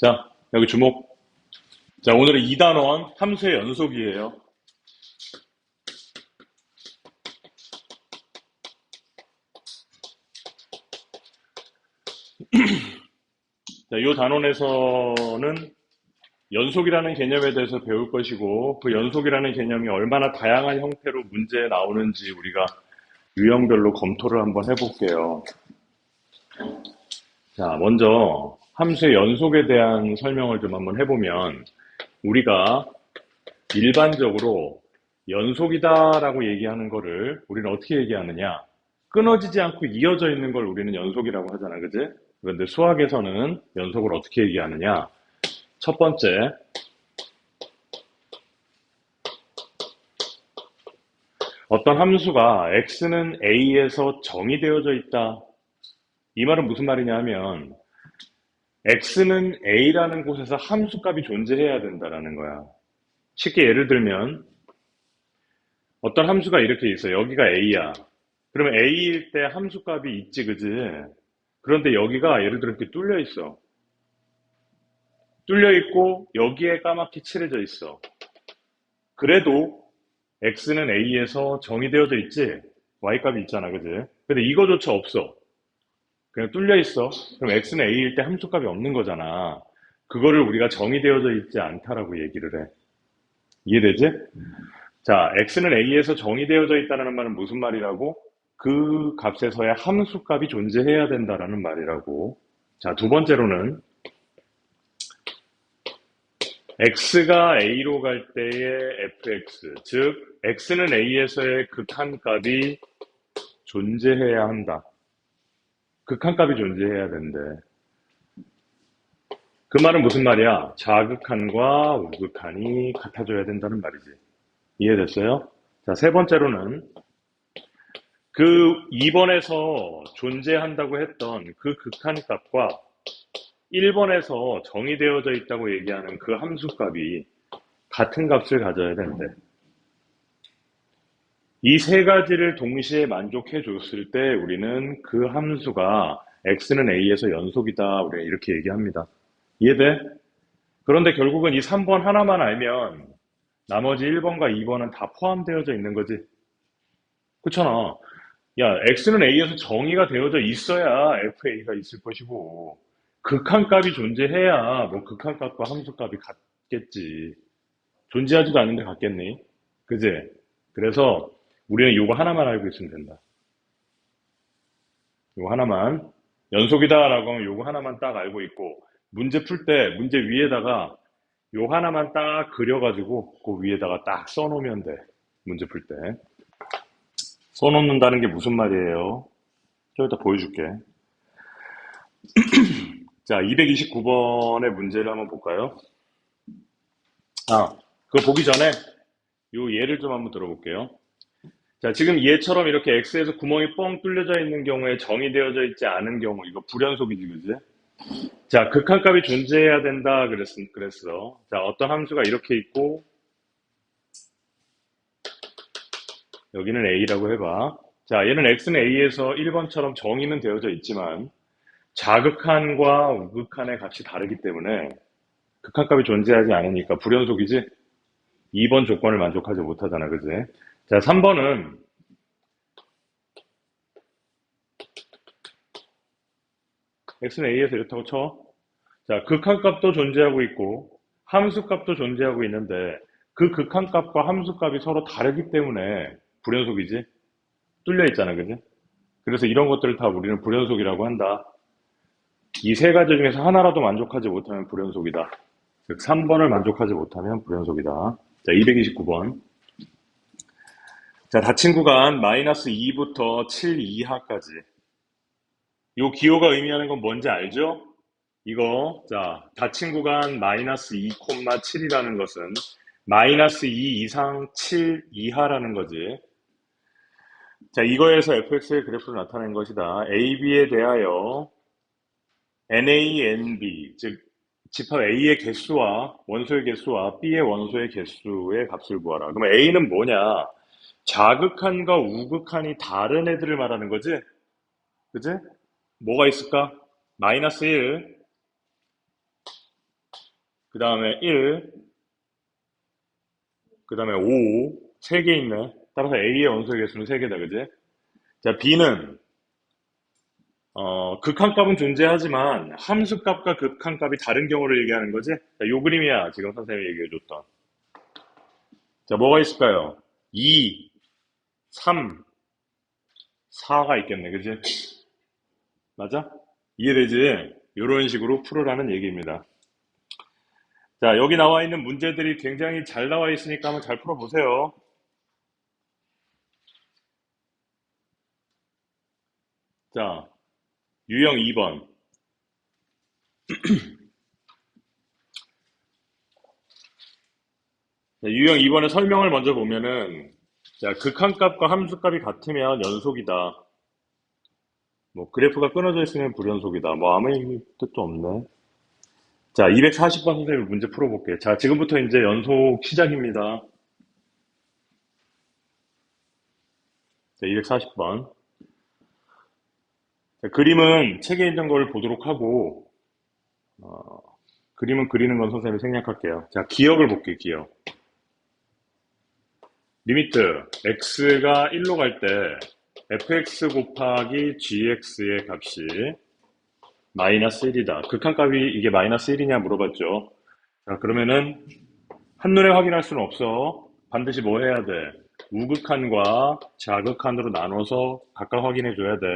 자, 여기 주목. 자, 오늘은 2단원 함수의 연속이에요. 자, 이 단원에서는 연속이라는 개념에 대해서 배울 것이고, 그 연속이라는 개념이 얼마나 다양한 형태로 문제에 나오는지 우리가 유형별로 검토를 한번 해볼게요. 자, 먼저 함수의 연속에 대한 설명을 좀 한번 해보면, 우리가 일반적으로 연속이다라고 얘기하는 거를 우리는 어떻게 얘기하느냐? 끊어지지 않고 이어져 있는 걸 우리는 연속이라고 하잖아, 그지? 그런데 수학에서는 연속을 어떻게 얘기하느냐? 첫 번째, 어떤 함수가 x는 a에서 정의되어져 있다. 이 말은 무슨 말이냐 하면 x는 a라는 곳에서 함수값이 존재해야 된다라는 거야. 쉽게 예를 들면 어떤 함수가 이렇게 있어. 여기가 a야. 그러면 a일 때 함수값이 있지, 그지? 그런데 여기가 예를 들어 이렇게 뚫려 있어. 뚫려 있고 여기에 까맣게 칠해져 있어. 그래도 x는 a에서 정의되어져 있지? y값이 있잖아, 그지? 근데 이거조차 없어. 그냥 뚫려 있어. 그럼 x는 a일 때 함수값이 없는 거잖아. 그거를 우리가 정의되어져 있지 않다라고 얘기를 해. 이해되지? 자, x는 a에서 정의되어져 있다는 말은 무슨 말이라고? 그 값에서의 함수값이 존재해야 된다라는 말이라고. 자, 두 번째로는 x가 a로 갈 때의 fx, 즉 x는 a에서의 극한값이 존재해야 한다. 극한값이 존재해야 된대. 그 말은 무슨 말이야? 좌극한과 우극한이 같아져야 된다는 말이지. 이해됐어요? 자, 세 번째로는 그 2번에서 존재한다고 했던 그 극한값과 1번에서 정의되어져 있다고 얘기하는 그 함수값이 같은 값을 가져야 된대. 이 세 가지를 동시에 만족해 줬을 때 우리는 그 함수가 x는 a에서 연속이다. 우리가 이렇게 얘기합니다. 이해돼? 그런데 결국은 이 3번 하나만 알면 나머지 1번과 2번은 다 포함되어져 있는 거지. 그렇잖아. 야, x는 a에서 정의가 되어져 있어야 fa가 있을 것이고 극한값이 존재해야 뭐 극한값과 함수값이 같겠지. 존재하지도 않는데 같겠니? 그지? 그래서 우리는 요거 하나만 알고 있으면 된다. 요거 하나만. 연속이다라고 하면 요거 하나만 딱 알고 있고 문제 풀 때 문제 위에다가 요 하나만 딱 그려가지고 그 위에다가 딱 써놓으면 돼. 문제 풀 때. 써놓는다는 게 무슨 말이에요? 좀 이따 보여줄게. 자, 229번의 문제를 한번 볼까요? 아, 그거 보기 전에 요 예를 좀 한번 들어볼게요. 자, 지금 얘처럼 이렇게 X에서 구멍이 뻥 뚫려져 있는 경우에 정의되어져 있지 않은 경우, 이거 불연속이지, 그지? 자, 극한값이 존재해야 된다, 그랬어. 자, 어떤 함수가 이렇게 있고, 여기는 A라고 해봐. 자, 얘는 X는 A에서 1번처럼 정의는 되어져 있지만, 자극한과 우극한의 값이 다르기 때문에, 극한값이 존재하지 않으니까 불연속이지? 2번 조건을 만족하지 못하잖아, 그지? 자, 3번은 x는 a에서 이렇다고 쳐. 자, 극한값도 존재하고 있고 함수값도 존재하고 있는데 그 극한값과 함수값이 서로 다르기 때문에 불연속이지. 뚫려 있잖아, 그지? 그래서 이런 것들을 다 우리는 불연속이라고 한다. 이 세 가지 중에서 하나라도 만족하지 못하면 불연속이다. 즉 3번을 만족하지 못하면 불연속이다. 자, 229번. 자, 닫힌 구간 마이너스 2부터 7 이하까지. 요 기호가 의미하는 건 뭔지 알죠? 이거, 자, 닫힌 구간 마이너스 2,7이라는 것은 마이너스 2 이상 7 이하라는 거지. 자, 이거에서 fx의 그래프를 나타낸 것이다. AB에 대하여 NA, NB, 즉 집합 A의 개수와 원소의 개수와 B의 원소의 개수의 값을 구하라. 그러면 A는 뭐냐? 좌극한과 우극한이 다른 애들을 말하는 거지? 그지? 뭐가 있을까? 마이너스 1, 그 다음에 1, 그 다음에 5, 3개 있네. 따라서 A의 원소의 개수는 3개다, 그지? 자, B는, 극한값은 존재하지만 함수값과 극한값이 다른 경우를 얘기하는 거지? 자, 요 그림이야. 지금 선생님이 얘기해줬던. 자, 뭐가 있을까요? 2, 3, 4가 있겠네, 그지? 맞아? 이해되지? 요런 식으로 풀으라는 얘기입니다. 자, 여기 나와 있는 문제들이 굉장히 잘 나와 있으니까 한번 잘 풀어보세요. 자, 유형 2번. 유형 2번의 설명을 먼저 보면은, 자, 극한값과 함수값이 같으면 연속이다. 뭐, 그래프가 끊어져 있으면 불연속이다. 뭐, 아무 뜻도 없네. 자, 240번 선생님 문제 풀어볼게요. 자, 지금부터 이제 연속 시작입니다. 자, 240번. 자, 그림은 책에 있는 걸 보도록 하고, 그림은 그리는 건 선생님이 생략할게요. 자, 기억을 볼게요, 기억. 리미트, x가 1로 갈 때, fx 곱하기 gx의 값이 마이너스 1이다. 극한값이 이게 마이너스 1이냐 물어봤죠. 자, 그러면은 한눈에 확인할 수는 없어. 반드시 뭐 해야 돼? 우극한과 자극한으로 나눠서 각각 확인해 줘야 돼.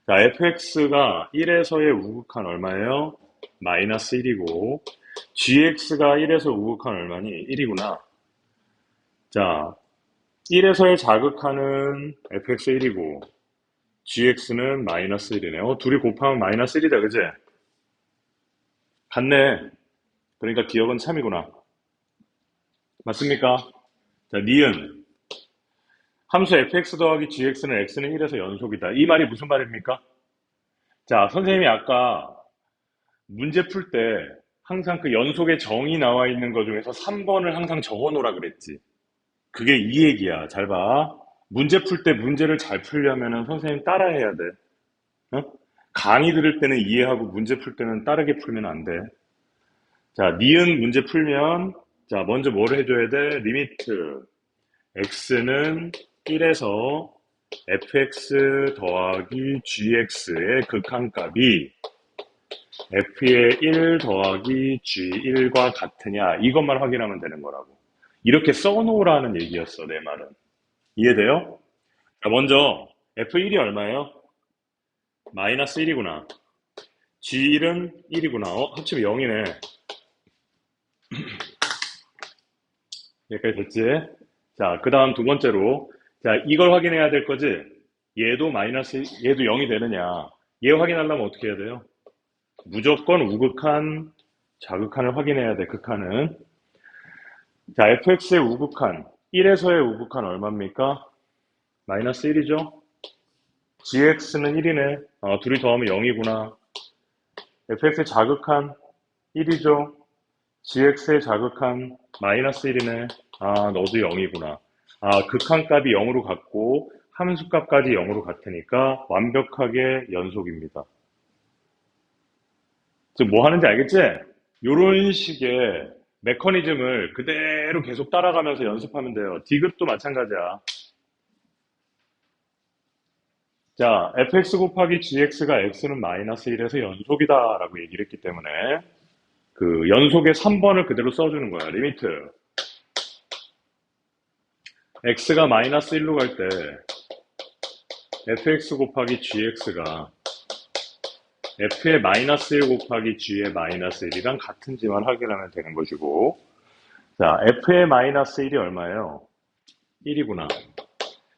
자, fx가 1에서의 우극한 얼마예요? 마이너스 1이고 gx가 1에서 우극한 얼마니? 1이구나. 자, 1에서의 자극한은 fx 1이고 gx는 마이너스 1이네. 둘이 곱하면 마이너스 1이다, 그지? 같네. 그러니까 기억은 참이구나. 맞습니까? 자, 니은. 함수 fx 더하기 gx는 x는 1에서 연속이다. 이 말이 무슨 말입니까? 자, 선생님이 아까 문제 풀 때 항상 그 연속의 정의 나와 있는 것 중에서 3번을 항상 적어 놓으라 그랬지. 그게 이 얘기야. 잘 봐. 문제 풀 때 문제를 잘 풀려면 선생님 따라해야 돼. 어? 강의 들을 때는 이해하고 문제 풀 때는 따르게 풀면 안 돼. 자, 니은 문제 풀면 자, 먼저 뭘 해줘야 돼? 리미트. x는 1에서 fx 더하기 gx의 극한값이 f의 1 더하기 g1과 같으냐 이것만 확인하면 되는 거라고. 이렇게 써놓으라는 얘기였어, 내 말은. 이해돼요? 자, 먼저 f1이 얼마예요? 마이너스 1이구나. g1은 1이구나. 합치면 0이네. 여기까지 됐지? 자, 그 다음 두 번째로 자, 이걸 확인해야 될 거지? 얘도 0이 되느냐? 얘 확인하려면 어떻게 해야 돼요? 무조건 우극한, 자극한을 확인해야 돼, 극한은. 자, fx의 우극한, 1에서의 우극한 얼마입니까? 마이너스 1이죠? gx는 1이네. 둘이 더하면 0이구나. fx의 자극한 1이죠? gx의 자극한 마이너스 1이네. 너도 0이구나. 극한값이 0으로 같고 함수값까지 0으로 같으니까 완벽하게 연속입니다. 지금 뭐 하는지 알겠지? 이런 식의 메커니즘을 그대로 계속 따라가면서 연습하면 돼요. 디귿도 마찬가지야. 자, fx 곱하기 gx가 x는 마이너스 1에서 연속이다 라고 얘기를 했기 때문에 그 연속의 3번을 그대로 써주는 거야. 리미트. x가 마이너스 1로 갈 때 fx 곱하기 gx가 f의 마이너스 1 곱하기 g의 마이너스 1이랑 같은지만 확인하면 되는 것이고 자, f의 마이너스 1이 얼마예요? 1이구나.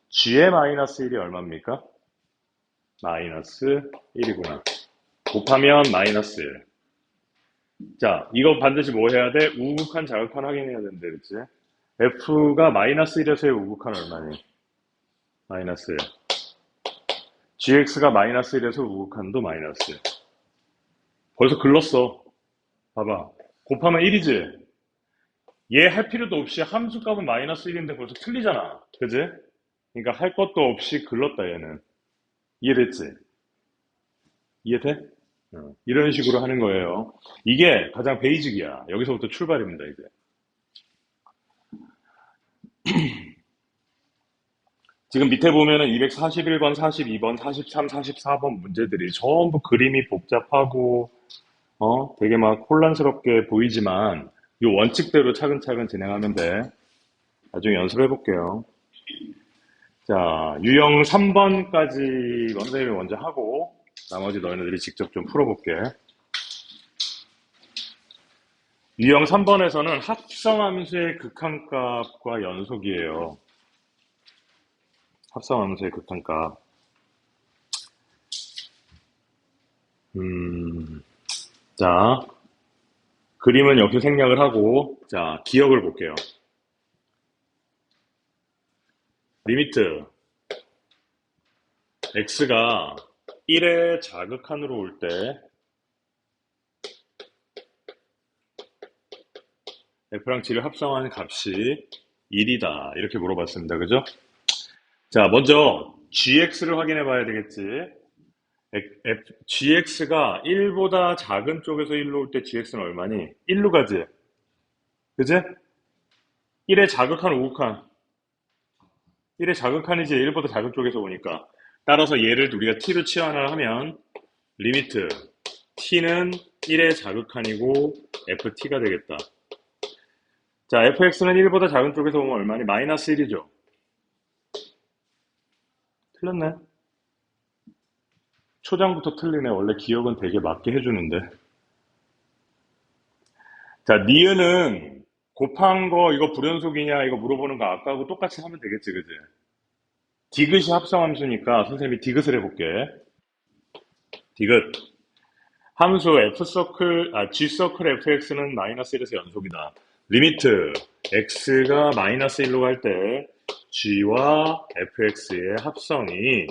g의 마이너스 1이 얼마입니까? 마이너스 1이구나. 곱하면 마이너스 1. 자, 이거 반드시 뭐 해야 돼? 우극한 자극한 확인해야 되는데, 그치? f가 마이너스 1에서의 우극한 얼마니? 마이너스 1. gx가 마이너스 1에서 우극한도 마이너스 1. 벌써 글렀어. 봐봐. 곱하면 1이지? 얘 할 필요도 없이 함수값은 마이너스 1인데 벌써 틀리잖아. 그지? 그러니까 할 것도 없이 글렀다, 얘는. 이해됐지? 이해돼? 이런 식으로 하는 거예요. 이게 가장 베이직이야. 여기서부터 출발입니다, 이제. 지금 밑에 보면은 241번, 42번, 43, 44번 문제들이 전부 그림이 복잡하고, 되게 막 혼란스럽게 보이지만, 이 원칙대로 차근차근 진행하면 돼. 나중에 연습해 볼게요. 자, 유형 3번까지 선생님이 먼저 하고, 나머지 너희들이 직접 좀 풀어볼게. 유형 3번에서는 합성함수의 극한값과 연속이에요. 합성함수의 극한값. 자, 그림은 역시 생략을 하고, 자, 기억을 볼게요. 리미트 x가 1의 자극한으로 올 때 f랑 g를 합성한 값이 1이다. 이렇게 물어봤습니다. 그죠? 자, 먼저 gx를 확인해 봐야 되겠지. gx가 1보다 작은 쪽에서 1로 올 때 gx는 얼마니? 1로 가지. 그지? 1의 자극한 우극한. 1의 자극한이지 1보다 작은 쪽에서 오니까. 따라서 얘를 우리가 t로 치환을 하면 리미트 t는 1의 자극한이고 ft가 되겠다. 자, fx는 1보다 작은 쪽에서 오면 얼마니? 마이너스 1이죠. 틀렸네. 초장부터 틀리네. 원래 기억은 되게 맞게 해주는데. 자, 니은은 곱한 거 이거 불연속이냐 이거 물어보는 거 아까하고 똑같이 하면 되겠지, 그지? 디귿이 합성함수니까 선생님이 디귿을 해볼게. 디귿. 함수 g서클 fx는 마이너스 1에서 연속이다. 리미트 x가 마이너스 1로 갈 때 g와 fx의 합성이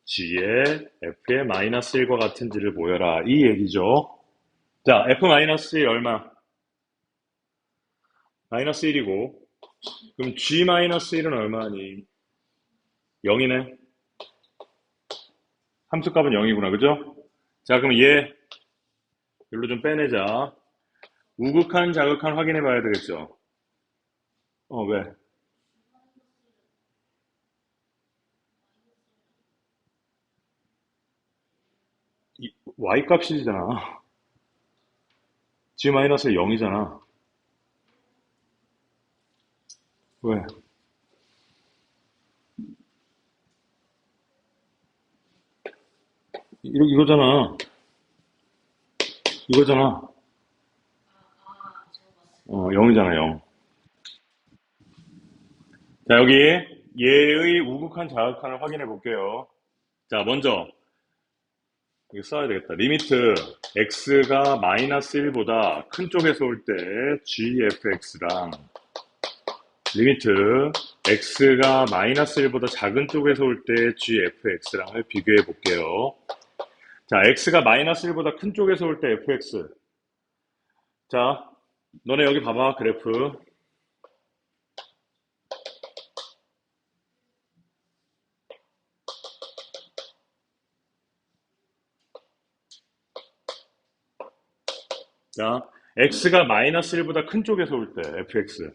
g의 f의 마이너스 1과 같은지를 보여라. 이 얘기죠. 자, f 마이너스 1 얼마? 마이너스 1이고 그럼 g 마이너스 1은 얼마니? 0이네. 함수값은 0이구나. 그죠? 자, 그럼 얘 여기로 좀 빼내자. 우극한, 자극한 확인해 봐야 되겠죠? 왜? y 값이잖아. g 마이너스 0이잖아. 왜? 이거잖아. 이거잖아. 0이잖아, 0. 자, 여기 얘의 우극한, 자극한을 확인해 볼게요. 자, 먼저 이거 써야 되겠다. 리미트 x가 마이너스 1보다 큰 쪽에서 올 때 gfx랑 리미트 x가 마이너스 1보다 작은 쪽에서 올 때 gfx랑을 비교해 볼게요. 자, x가 마이너스 1보다 큰 쪽에서 올 때 fx. 자, 너네 여기 봐봐, 그래프. 자, x가 마이너스 1보다 큰 쪽에서 올 때 fx.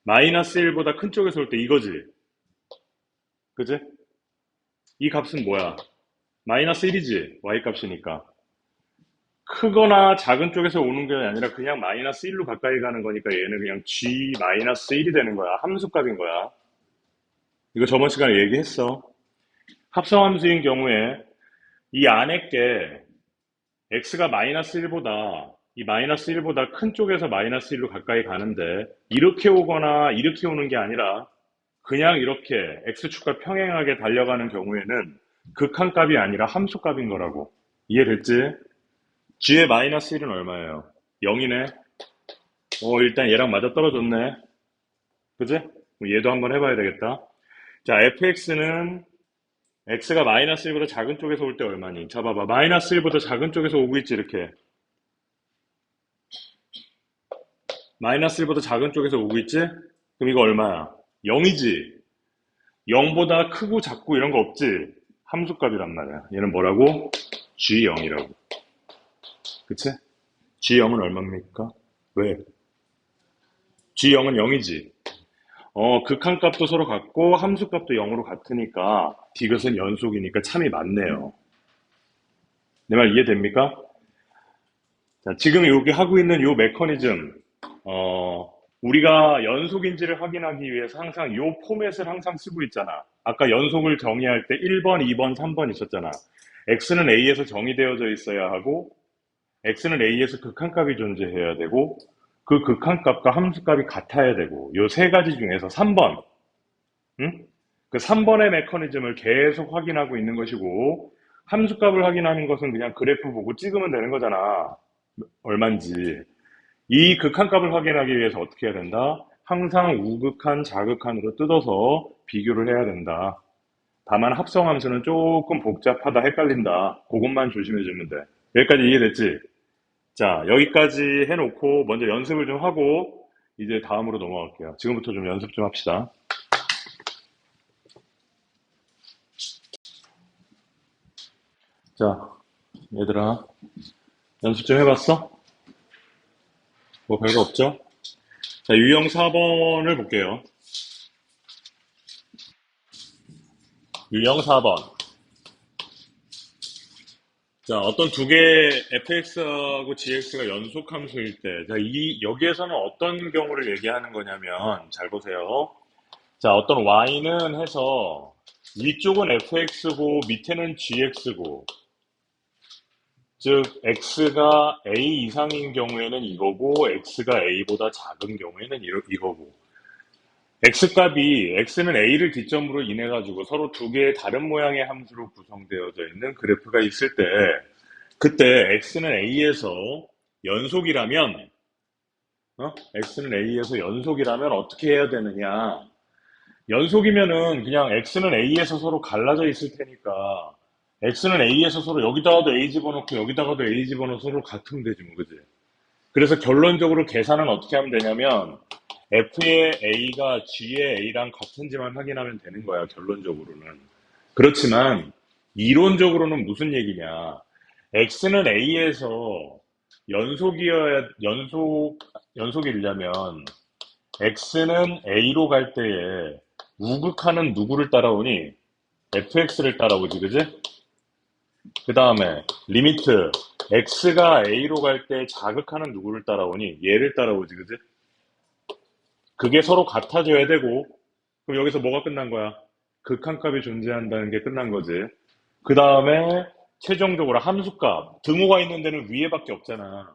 마이너스 1보다 큰 쪽에서 올 때 이거지. 그지? 이 값은 뭐야? 마이너스 1이지. y 값이니까. 크거나 작은 쪽에서 오는 게 아니라 그냥 마이너스 1로 가까이 가는 거니까 얘는 그냥 g 마이너스 1이 되는 거야. 함수값인 거야. 이거 저번 시간에 얘기했어. 합성함수인 경우에 이 안에 게 x가 마이너스 1보다 이 마이너스 1보다 큰 쪽에서 마이너스 1로 가까이 가는데 이렇게 오거나 이렇게 오는 게 아니라 그냥 이렇게 x축과 평행하게 달려가는 경우에는 극한값이 아니라 함수값인 거라고. 이해됐지? g의 마이너스 1은 얼마예요? 0이네. 일단 얘랑 맞아 떨어졌네. 그지? 얘도 한번 해봐야 되겠다. 자, fx는 x가 마이너스 1보다 작은 쪽에서 올 때 얼마니? 자, 봐봐. 마이너스 1보다 작은 쪽에서 오고 있지, 이렇게. 마이너스 1보다 작은 쪽에서 오고 있지? 그럼 이거 얼마야? 0이지? 0보다 크고 작고 이런 거 없지? 함수값이란 말이야. 얘는 뭐라고? G0이라고. 그치? G0은 얼마입니까? 왜? G0은 0이지. 극한값도 서로 같고 함수값도 0으로 같으니까 디귿은 연속이니까 참이 맞네요. 내 말 이해됩니까? 자, 지금 여기 하고 있는 요 메커니즘, 우리가 연속인지를 확인하기 위해서 항상 요 포맷을 항상 쓰고 있잖아. 아까 연속을 정의할 때 1번, 2번, 3번 있었잖아. x는 a에서 정의되어져 있어야 하고, x는 a에서 극한값이 존재해야 되고, 그 극한값과 함수값이 같아야 되고, 요 세 가지 중에서 3번, 응? 그 3번의 메커니즘을 계속 확인하고 있는 것이고, 함수값을 확인하는 것은 그냥 그래프 보고 찍으면 되는 거잖아. 얼만지. 이 극한값을 확인하기 위해서 어떻게 해야 된다? 항상 우극한, 자극한으로 뜯어서 비교를 해야 된다. 다만 합성함수는 조금 복잡하다, 헷갈린다. 그것만 조심해주면 돼. 여기까지 이해됐지? 자, 여기까지 해놓고 먼저 연습을 좀 하고 이제 다음으로 넘어갈게요. 지금부터 좀 연습 좀 합시다. 자, 얘들아, 연습 좀 해봤어? 뭐 별거 없죠? 자, 유형 4번을 볼게요. 유형 4번. 자, 어떤 두 개의 fx하고 gx가 연속 함수일 때, 자, 여기에서는 어떤 경우를 얘기하는 거냐면, 잘 보세요. 자, 어떤 y는 해서, 위쪽은 fx고, 밑에는 gx고, 즉, x가 a 이상인 경우에는 이거고, x가 a보다 작은 경우에는 이거고, x는 a를 기점으로 인해 가지고 서로 두 개의 다른 모양의 함수로 구성되어져 있는 그래프가 있을 때, 그때 x는 a에서 연속이라면, x는 a에서 연속이라면 어떻게 해야 되느냐? 연속이면은 그냥 x는 a에서 서로 갈라져 있을 테니까 x는 a에서 서로 여기다가도 a 집어넣고 여기다가도 a 집어넣어 서로 같으면 되지 뭐, 그지? 그래서 결론적으로 계산은 어떻게 하면 되냐면 f의 a가 g의 a랑 같은지만 확인하면 되는 거야, 결론적으로는. 그렇지만 이론적으로는 무슨 얘기냐? x는 a에서 연속이려면 x는 a로 갈 때에 우극하는 누구를 따라오니? fx를 따라오지, 그지? 그 다음에 리미트 x가 a로 갈 때 자극하는 누구를 따라오니? 얘를 따라오지, 그지? 그게 서로 같아져야 되고, 그럼 여기서 뭐가 끝난 거야? 극한값이 존재한다는 게 끝난 거지. 그 다음에 최종적으로 함수값. 등호가 있는 데는 위에밖에 없잖아.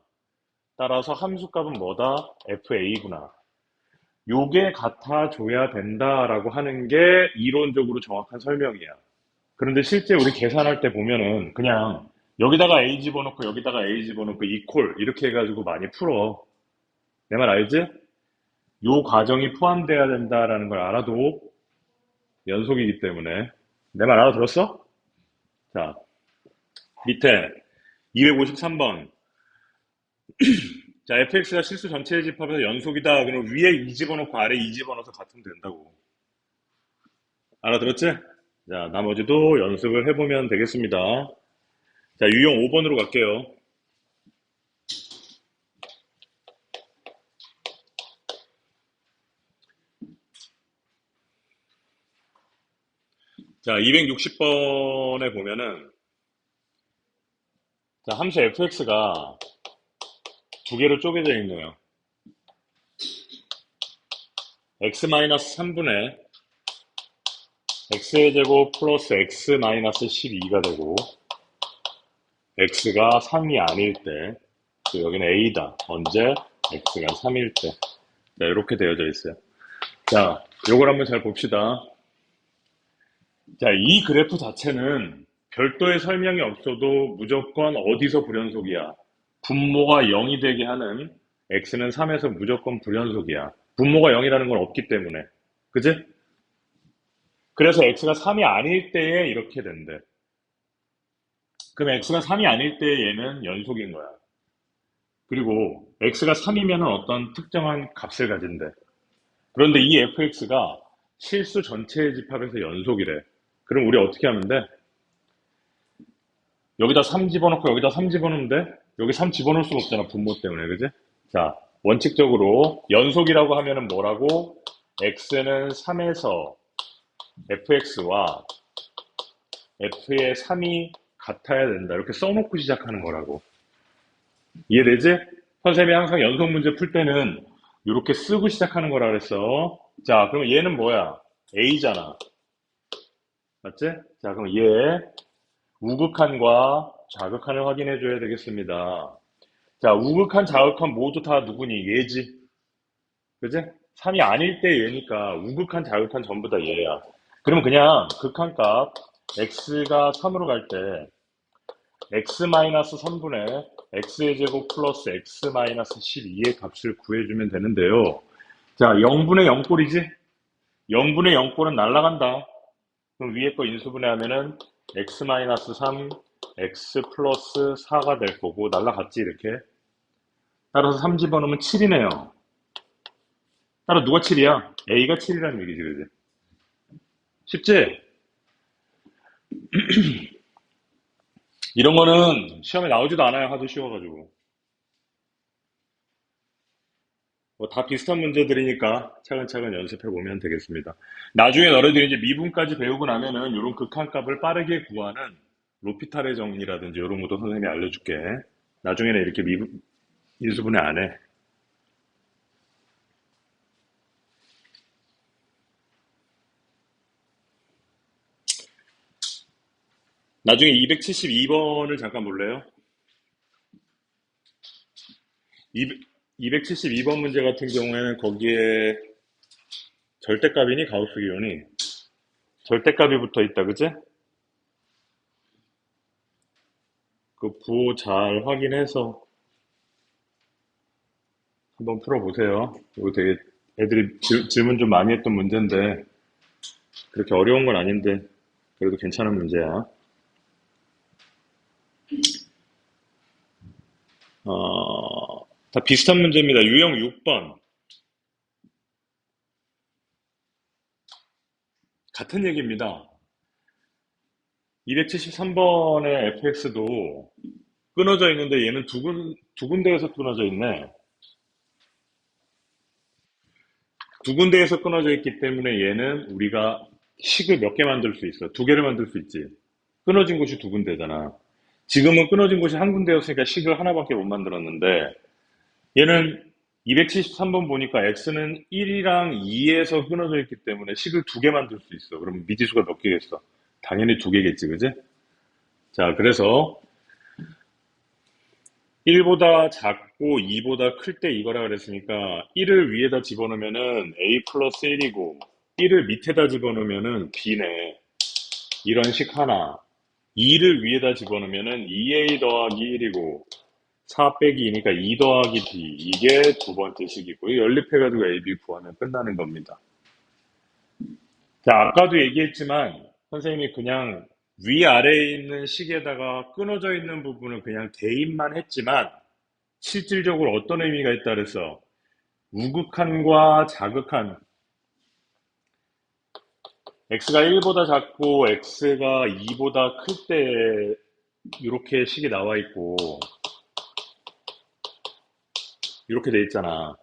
따라서 함수값은 뭐다? fa구나. 요게 같아줘야 된다라고 하는 게 이론적으로 정확한 설명이야. 그런데 실제 우리 계산할 때 보면은 그냥 여기다가 a 집어넣고 여기다가 a 집어넣고 이퀄 이렇게 해가지고 많이 풀어. 내 말 알지? 요 과정이 포함돼야 된다라는 걸 알아도 연속이기 때문에. 내 말 알아들었어? 자, 밑에 253번. 자, fx가 실수 전체의 집합에서 연속이다. 그럼 위에 2 집어넣고 아래 2 집어넣어서 같으면 된다고. 알아들었지? 자, 나머지도 연습을 해보면 되겠습니다. 자, 유형 5번으로 갈게요. 자, 260번에 보면은, 자, 함수 fx가 두 개로 쪼개져 있네요. x-3분의 x의 제곱 플러스 x-12가 되고, x가 3이 아닐 때, 여기는 a다. 언제? x가 3일 때. 자, 이렇게 되어져 있어요. 자, 요걸 한번 잘 봅시다. 자, 이 그래프 자체는 별도의 설명이 없어도 무조건 어디서 불연속이야. 분모가 0이 되게 하는 x는 3에서 무조건 불연속이야. 분모가 0이라는 건 없기 때문에. 그지? 그래서 x가 3이 아닐 때에 이렇게 된대. 그럼 x가 3이 아닐 때에 얘는 연속인 거야. 그리고 x가 3이면 어떤 특정한 값을 가진대. 그런데 이 fx가 실수 전체의 집합에서 연속이래. 그럼 우리 어떻게 하면 돼? 여기다 3 집어넣고 여기다 3 집어넣으면 돼? 여기 3 집어넣을 수가 없잖아. 분모 때문에. 그지? 자, 원칙적으로 연속이라고 하면은 뭐라고? x는 3에서 fx와 f의 3이 같아야 된다. 이렇게 써놓고 시작하는 거라고. 이해되지? 선생님이 항상 연속 문제 풀 때는 이렇게 쓰고 시작하는 거라 그랬어. 자, 그럼 얘는 뭐야? a잖아. 맞지? 자, 그럼 얘 우극한과 좌극한을 확인해 줘야 되겠습니다. 자, 우극한, 좌극한 모두 다 누구니? 얘지. 그지? 3이 아닐 때 얘니까 우극한, 좌극한 전부 다 얘야. 그러면 그냥 극한값 x가 3으로 갈 때 x-3분의 x의 제곱 플러스 x-12의 값을 구해주면 되는데요. 자, 0분의 0꼴이지? 0분의 0꼴은 날라간다. 그럼 위에 거 인수분해하면은 x-3, x 플러스 4가 될 거고 날라갔지 이렇게. 따라서 3 집어넣으면 7이네요. 따라 누가 7이야? a가 7이라는 얘기지, 그지? 쉽지? 이런 거는 시험에 나오지도 않아요. 하도 쉬워가지고. 뭐 다 비슷한 문제들이니까 차근차근 연습해 보면 되겠습니다. 나중에 너희들이 이제 미분까지 배우고 나면은 이런 극한값을 빠르게 구하는 로피탈의 정리라든지 이런 것도 선생님이 알려줄게. 나중에는 이렇게 미분, 인수분해 안 해. 나중에 272번을 잠깐 볼래요? 272번 문제 같은 경우에는 거기에 절대값이니 가우스 기호니 절대값이 붙어 있다, 그지? 그 부호 잘 확인해서 한번 풀어보세요. 이거 되게 애들이 질문 좀 많이 했던 문제인데 그렇게 어려운 건 아닌데 그래도 괜찮은 문제야. 다 비슷한 문제입니다. 유형 6번. 같은 얘기입니다. 273번의 fx도 끊어져 있는데 얘는 두 군데에서 끊어져 있네. 두 군데에서 끊어져 있기 때문에 얘는 우리가 식을 몇 개 만들 수 있어. 두 개를 만들 수 있지. 끊어진 곳이 두 군데잖아. 지금은 끊어진 곳이 한 군데였으니까 식을 하나밖에 못 만들었는데 얘는 273번 보니까 x는 1이랑 2에서 끊어져 있기 때문에 식을 두 개 만들 수 있어. 그럼 미지수가 몇 개겠어? 당연히 두 개겠지, 그지? 자, 그래서 1보다 작고 2보다 클 때 이거라 그랬으니까 1을 위에다 집어넣으면은 a 플러스 1이고 1을 밑에다 집어넣으면은 b네. 이런 식 하나. 2를 위에다 집어넣으면은 2a 더하기 1이고 4 빼기 2니까 2 더하기 b. 이게 두 번째 식이고 연립해가지고 a, b 구하면 끝나는 겁니다. 자, 아까도 얘기했지만 선생님이 그냥 위아래에 있는 식에다가 끊어져 있는 부분을 그냥 대입만 했지만 실질적으로 어떤 의미가 있다 그랬어? 우극한과 자극한 x가 1보다 작고 x가 2보다 클 때 이렇게 식이 나와 있고 이렇게 돼 있잖아.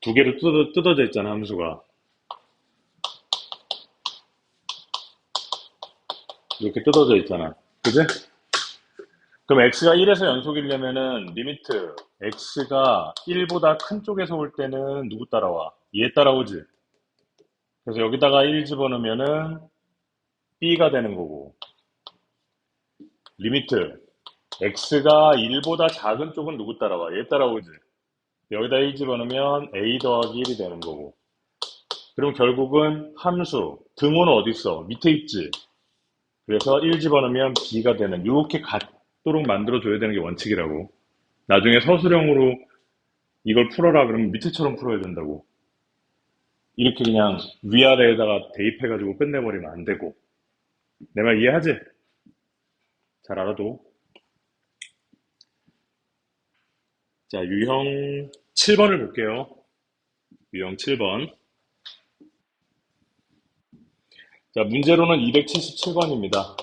두 개로 뜯어져 있잖아, 함수가. 이렇게 뜯어져 있잖아. 그지? 그럼 x가 1에서 연속이려면은 리미트 x가 1보다 큰 쪽에서 올 때는 누구 따라와? 얘 따라오지. 그래서 여기다가 1 집어넣으면은 b가 되는 거고 리미트 x가 1보다 작은 쪽은 누구 따라와? 얘 따라오지. 여기다 1 집어넣으면 a 더하기 1이 되는 거고 그럼 결국은 함수 등호는 어디 있어? 밑에 있지. 그래서 1 집어넣으면 b가 되는 이렇게 같도록 만들어줘야 되는 게 원칙이라고. 나중에 서술형으로 이걸 풀어라 그러면 밑에처럼 풀어야 된다고. 이렇게 그냥 위아래에다가 대입해가지고 끝내버리면 안 되고. 내 말 이해하지? 잘 알아도. 자, 유형 7번을 볼게요. 유형 7번. 자, 문제로는 277번입니다.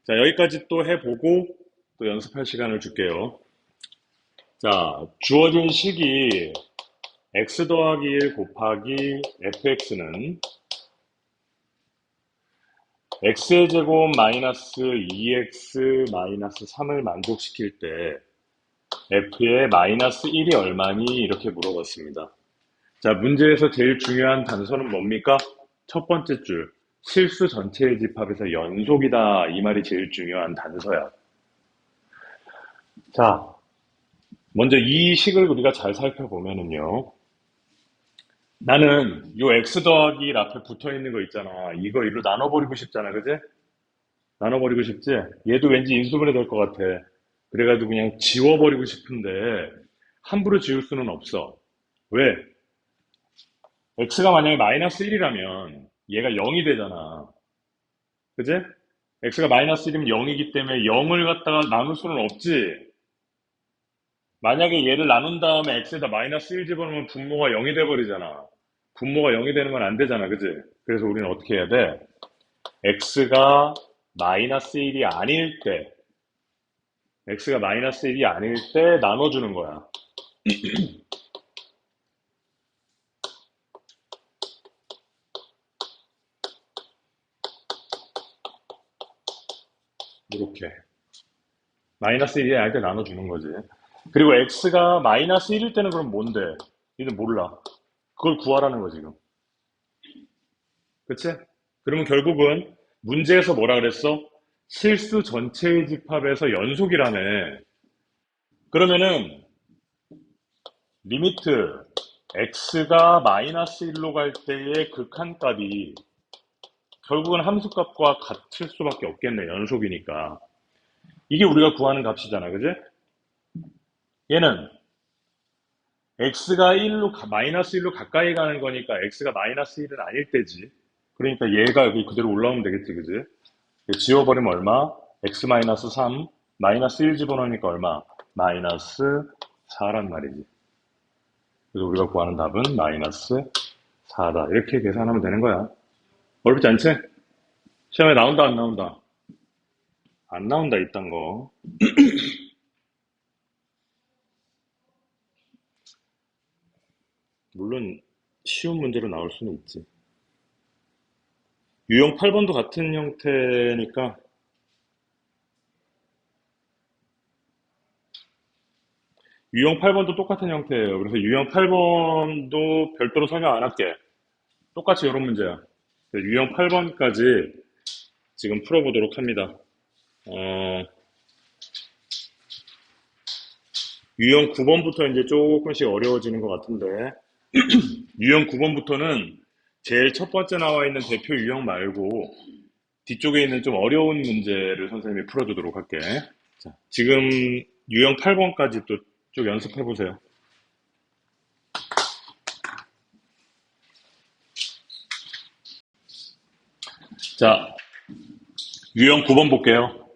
자, 여기까지 또 해보고 또 연습할 시간을 줄게요. 자, 주어진 식이 x 더하기 1 곱하기 fx는 x의 제곱 마이너스 2x 마이너스 3을 만족시킬 때 f의 마이너스 1이 얼마니? 이렇게 물어봤습니다. 자, 문제에서 제일 중요한 단서는 뭡니까? 첫 번째 줄, 실수 전체의 집합에서 연속이다. 이 말이 제일 중요한 단서야. 자, 먼저 이 식을 우리가 잘 살펴보면은요. 나는 요 x 더하기 1 앞에 붙어 있는 거 있잖아. 이거 이로 나눠버리고 싶잖아. 그지? 나눠버리고 싶지? 얘도 왠지 인수분해 될 것 같아. 그래가지고 그냥 지워버리고 싶은데 함부로 지울 수는 없어. 왜? x가 만약에 마이너스 1이라면 얘가 0이 되잖아. 그지? x가 마이너스 1이면 0이기 때문에 0을 갖다가 나눌 수는 없지. 만약에 얘를 나눈 다음에 x에다 마이너스 1 집어넣으면 분모가 0이 돼버리잖아. 분모가 0이 되는 건 안 되잖아. 그지? 그래서 우리는 어떻게 해야 돼? x가 마이너스 1이 아닐 때, x가 마이너스 1이 아닐 때 나눠주는 거야. 이렇게. 마이너스 1이 아닐 때 나눠주는 거지. 그리고 x가 마이너스 1일 때는 그럼 뭔데? 니는 몰라. 그걸 구하라는 거 지금. 그치? 그러면 결국은 문제에서 뭐라 그랬어? 실수 전체의 집합에서 연속이라네. 그러면은 리미트 x가 마이너스 1로 갈 때의 극한값이 결국은 함수값과 같을 수밖에 없겠네. 연속이니까. 이게 우리가 구하는 값이잖아. 그지? 얘는 x가 1로 마이너스 1로 가까이 가는 거니까 x가 마이너스 1은 아닐 때지. 그러니까 얘가 여기 그대로 올라오면 되겠지. 그지? 지워버리면 얼마? x 마이너스 3 마이너스 1 집어넣으니까 얼마? 마이너스 4란 말이지. 그래서 우리가 구하는 답은 마이너스 4다. 이렇게 계산하면 되는 거야. 어렵지 않지? 시험에 나온다, 안 나온다? 안 나온다, 이딴 거. 물론 쉬운 문제로 나올 수는 있지. 유형 8번도 같은 형태니까 유형 8번도 똑같은 형태예요. 그래서 유형 8번도 별도로 설명 안 할게. 똑같이 이런 문제야. 유형 8번까지 지금 풀어보도록 합니다. 유형 9번부터 이제 조금씩 어려워지는 것 같은데 유형 9번부터는 제일 첫 번째 나와 있는 대표 유형 말고 뒤쪽에 있는 좀 어려운 문제를 선생님이 풀어주도록 할게. 자, 지금 유형 8번까지 또 쭉 연습해 보세요. 자, 유형 9번 볼게요.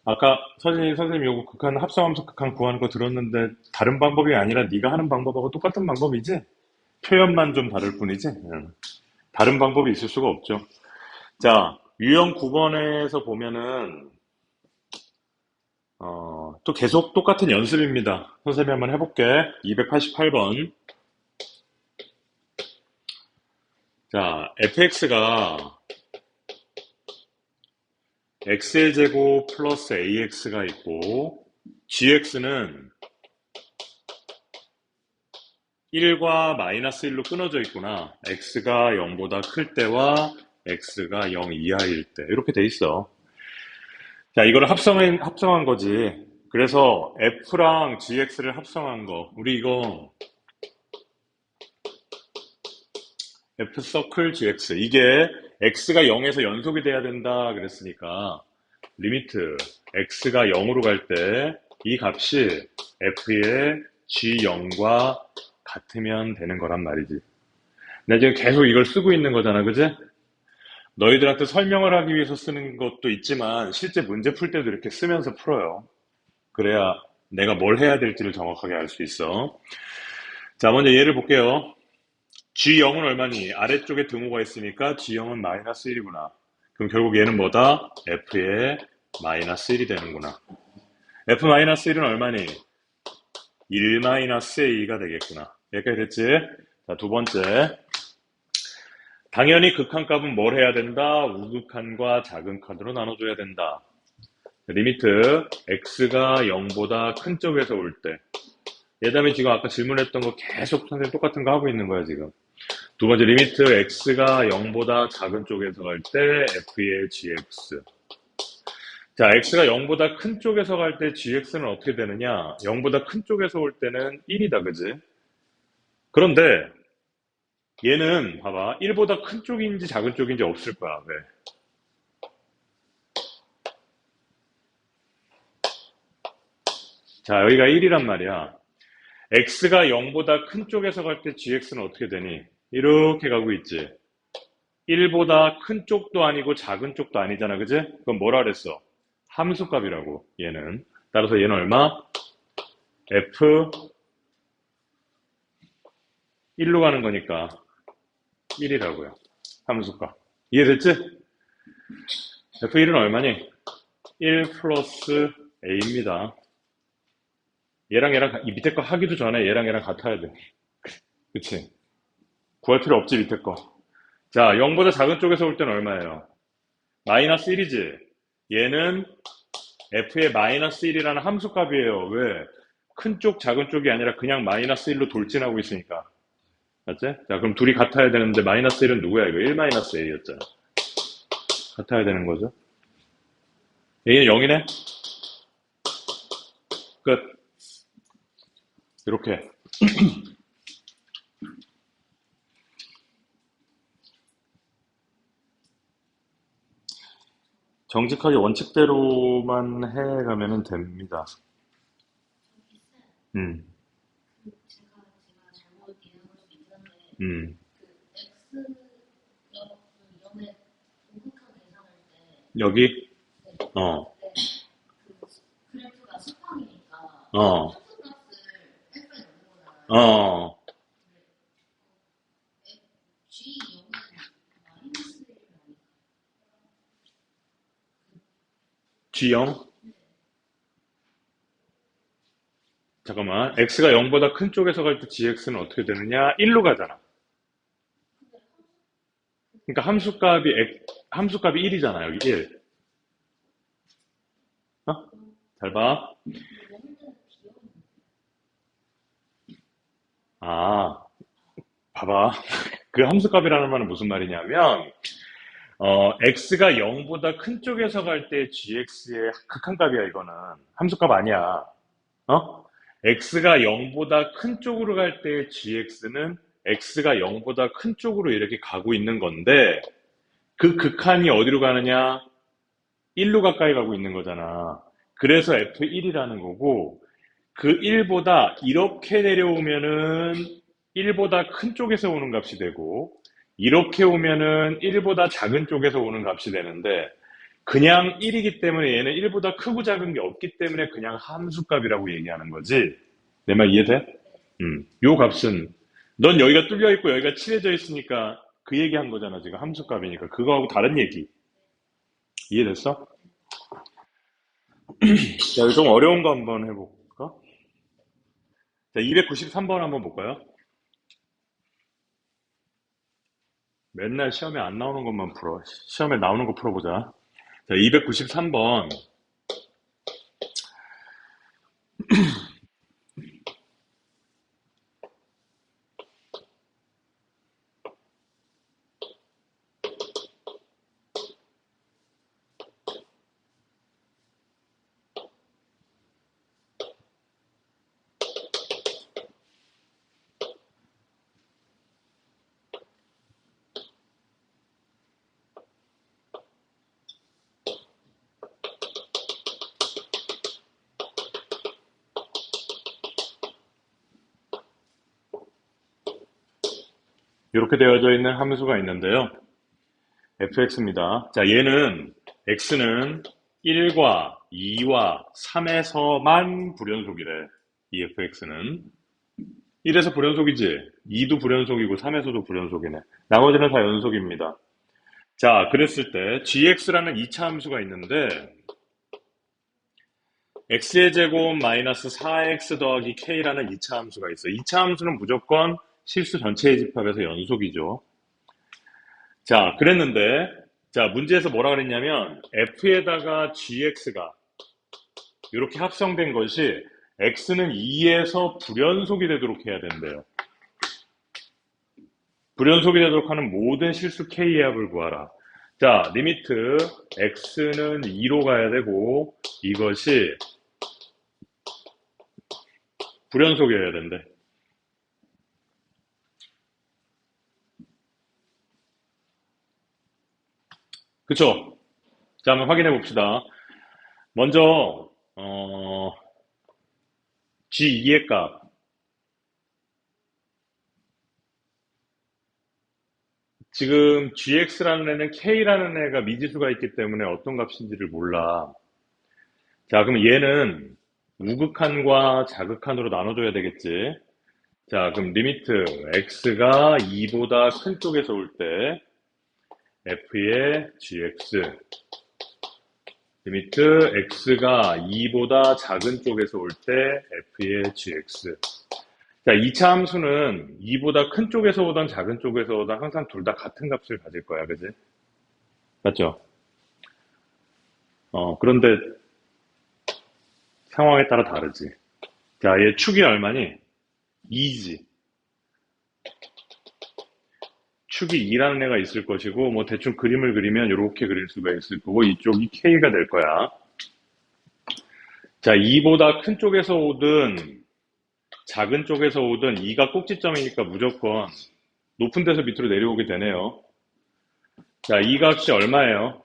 아까 선생님 요거 극한 합성함수 극한 구하는 거 들었는데 다른 방법이 아니라 네가 하는 방법하고 똑같은 방법이지? 표현만 좀 다를 뿐이지? 다른 방법이 있을 수가 없죠. 자, 유형 9번에서 보면은 또 계속 똑같은 연습입니다. 선생님이 한번 해볼게. 288번. 자, fx가 x의 제곱 플러스 ax가 있고 gx는 1과 마이너스 1로 끊어져 있구나. x가 0보다 클 때와 x가 0 이하일 때 이렇게 돼 있어. 자, 이거를 합성한 거지. 그래서 f랑 gx를 합성한 거. 우리 이거 f 서클 gx. 이게 x가 0에서 연속이 돼야 된다 그랬으니까 리미트 x가 0으로 갈 때 이 값이 f의 g0과 같으면 되는 거란 말이지. 내가 지금 계속 이걸 쓰고 있는 거잖아. 그지? 너희들한테 설명을 하기 위해서 쓰는 것도 있지만 실제 문제 풀 때도 이렇게 쓰면서 풀어요. 그래야 내가 뭘 해야 될지를 정확하게 알 수 있어. 자, 먼저 얘를 볼게요. G0은 얼마니? 아래쪽에 등호가 있으니까 G0은 마이너스 1이구나. 그럼 결국 얘는 뭐다? F의 마이너스 1이 되는구나. F 마이너스 1은 얼마니? 1 마이너스 A가 되겠구나. 여기까지 됐지? 자, 두 번째. 당연히 극한값은 뭘 해야 된다? 우극한과 작은 칸으로 나눠줘야 된다. 리미트 x가 0보다 큰 쪽에서 올 때. 예다음에 지금 아까 질문했던 거 계속 선생님 똑같은 거 하고 있는 거야, 지금. 두 번째 리미트 x가 0보다 작은 쪽에서 갈 때 f의 gx. 자, x가 0보다 큰 쪽에서 갈 때 gx는 어떻게 되느냐? 0보다 큰 쪽에서 올 때는 1이다, 그지? 그런데 얘는 봐봐. 1보다 큰 쪽인지 작은 쪽인지 없을 거야. 왜? 자, 여기가 1이란 말이야. x가 0보다 큰 쪽에서 갈 때 gx는 어떻게 되니? 이렇게 가고 있지. 1보다 큰 쪽도 아니고 작은 쪽도 아니잖아. 그지? 그럼 뭐라 그랬어? 함수값이라고, 얘는. 따라서 얘는 얼마? f 1로 가는 거니까 1이라고요. 함수값. 이해됐지? f1은 얼마니? 1 플러스 a입니다. 얘랑 이 밑에 거 하기도 전에 얘랑 같아야 돼. 그치? 구할 필요 없지, 밑에 거. 자, 0보다 작은 쪽에서 올 때는 얼마예요? 마이너스 1이지? 얘는 f의 마이너스 1이라는 함수값이에요. 왜? 큰 쪽, 작은 쪽이 아니라 그냥 마이너스 1로 돌진하고 있으니까. 맞지? 자, 그럼 둘이 같아야 되는데 마이너스 1은 누구야? 이거 1 마이너스 a였잖아. 같아야 되는 거죠. a는 0이네? 끝. 이렇게. 정직하게 원칙대로만 해가면 됩니다. 음, 제가 잘못 이해한 걸 수도 있는데 음. 그 x 이름에 공극한 계산할 때 여기, 네, 어, 네, 그 그래프가 수평이니까 어, 함수값을 f에 넣는 거잖아요. 어, g0은 마이너스 1이 아닐까? G0? 잠깐만. X가 0보다 큰 쪽에서 갈 때 GX는 어떻게 되느냐? 1로 가잖아. 그러니까 함수값이 1이잖아, 여기 1. 어? 잘 봐. 아, 봐봐. 그 함수값이라는 말은 무슨 말이냐면, x가 0보다 큰 쪽에서 갈 때 gx의 극한값이야, 이거는. 함수값 아니야. 어? x가 0보다 큰 쪽으로 갈 때 gx는 x가 0보다 큰 쪽으로 이렇게 가고 있는 건데, 그 극한이 어디로 가느냐? 1로 가까이 가고 있는 거잖아. 그래서 f1이라는 거고, 그 1보다 이렇게 내려오면은 1보다 큰 쪽에서 오는 값이 되고, 이렇게 오면은 1보다 작은 쪽에서 오는 값이 되는데, 그냥 1이기 때문에 얘는 1보다 크고 작은 게 없기 때문에 그냥 함수값이라고 얘기하는 거지. 내 말 이해돼? 요 값은, 넌 여기가 뚫려 있고 여기가 칠해져 있으니까 그 얘기한 거잖아. 지금 함수값이니까. 그거하고 다른 얘기. 이해됐어? 자, 좀 어려운 거 한번 해볼까? 자, 293번 한번 볼까요? 맨날 시험에 안 나오는 것만 풀어. 시험에 나오는 거 풀어보자. 자, 293번. 이렇게 되어져 있는 함수가 있는데요. fx입니다. 자, 얘는 x는 1과 2와 3에서만 불연속이래. 이 fx는. 1에서 불연속이지? 2도 불연속이고 3에서도 불연속이네. 나머지는 다 연속입니다. 자, 그랬을 때 gx라는 2차 함수가 있는데 x의 제곱 마이너스 4x 더하기 k라는 2차 함수가 있어. 2차 함수는 무조건 실수 전체의 집합에서 연속이죠. 자, 그랬는데 자, 문제에서 뭐라 그랬냐면 f에다가 gx가 이렇게 합성된 것이 x는 2에서 불연속이 되도록 해야 된대요. 불연속이 되도록 하는 모든 실수 k의 합을 구하라. 자, 리미트 x는 2로 가야 되고 이것이 불연속이어야 된대. 그쵸? 자, 한번 확인해 봅시다. 먼저 g2의 값 지금 gx라는 애는 k라는 애가 미지수가 있기 때문에 어떤 값인지를 몰라. 자, 그럼 얘는 우극한과 자극한으로 나눠줘야 되겠지. 자, 그럼 리미트 x가 2보다 큰 쪽에서 올 때 f의 gx 리미트 x가 2보다 작은 쪽에서 올 때 f의 gx. 자, 2차 함수는 2보다 큰 쪽에서 오던 작은 쪽에서 오던 항상 둘 다 같은 값을 가질 거야, 그지? 맞죠? 그런데 상황에 따라 다르지. 자, 얘 축이 얼마니? 2지. 축이 2라는 애가 있을 것이고, 뭐 대충 그림을 그리면 이렇게 그릴 수가 있을 거고, 이쪽이 k가 될 거야. 자, 2보다 큰 쪽에서 오든 작은 쪽에서 오든 2가 꼭지점이니까 무조건 높은 데서 밑으로 내려오게 되네요. 자, 이 값이 얼마예요?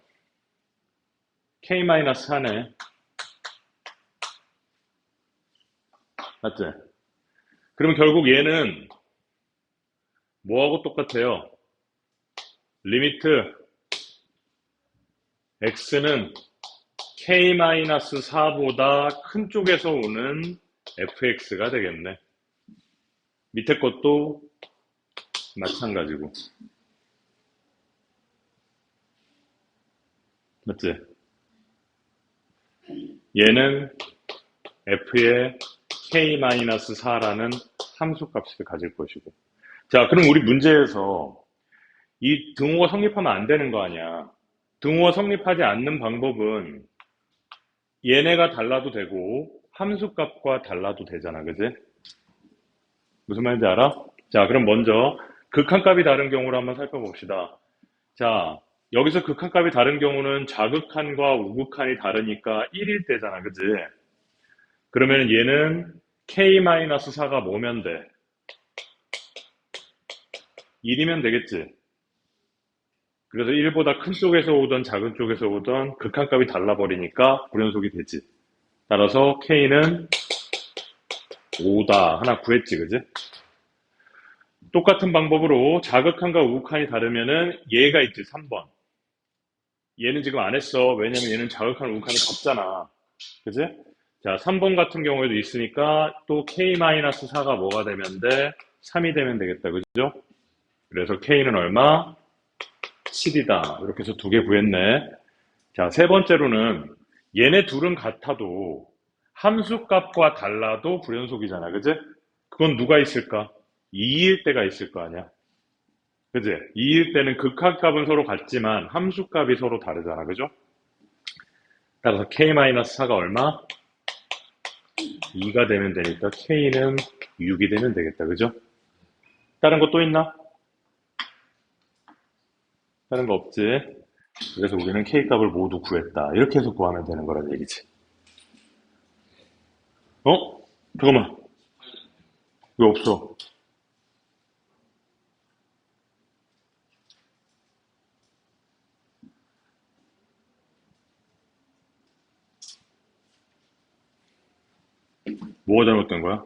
k-4네. 맞지? 그러면 결국 얘는 뭐하고 똑같아요? 리미트 x는 k-4보다 큰 쪽에서 오는 fx가 되겠네. 밑에 것도 마찬가지고. 맞지? 얘는 f의 k-4라는 함수값을 가질 것이고. 자, 그럼 우리 문제에서 이 등호가 성립하면 안 되는 거 아니야. 등호가 성립하지 않는 방법은 얘네가 달라도 되고 함수값과 달라도 되잖아. 그지? 무슨 말인지 알아? 자, 그럼 먼저 극한값이 다른 경우를 한번 살펴봅시다. 자, 여기서 극한값이 다른 경우는 자극한과 우극한이 다르니까 1일 때잖아. 그지? 그러면 얘는 k-4가 뭐면 돼? 1이면 되겠지. 그래서 1보다 큰 쪽에서 오던 작은 쪽에서 오던 극한값이 달라버리니까 불연속이 되지. 따라서 k는 5다. 하나 구했지, 그지? 똑같은 방법으로 자극한과 우극한이 다르면은 얘가 있지, 3번. 얘는 지금 안 했어. 왜냐면 얘는 자극한 우극한이 같잖아. 그지? 자, 3번 같은 경우에도 있으니까 또 k-4가 뭐가 되면 돼? 3이 되면 되겠다. 그죠? 그래서 k는 얼마? 7이다. 이렇게 해서 두 개 구했네. 자, 세 번째로는 얘네 둘은 같아도 함수값과 달라도 불연속이잖아. 그지? 그건 누가 있을까? 2일 때가 있을 거 아니야. 그지? 2일 때는 극한값은 서로 같지만 함수값이 서로 다르잖아. 그죠? 따라서 k-4가 얼마? 2가 되면 되니까 k는 6이 되면 되겠다. 그죠? 다른 거 또 있나? 다른 거 없지? 그래서 우리는 k값을 모두 구했다. 이렇게 해서 구하면 되는 거란 얘기지. 어? 잠깐만. 왜 없어? 뭐가 잘못된 거야?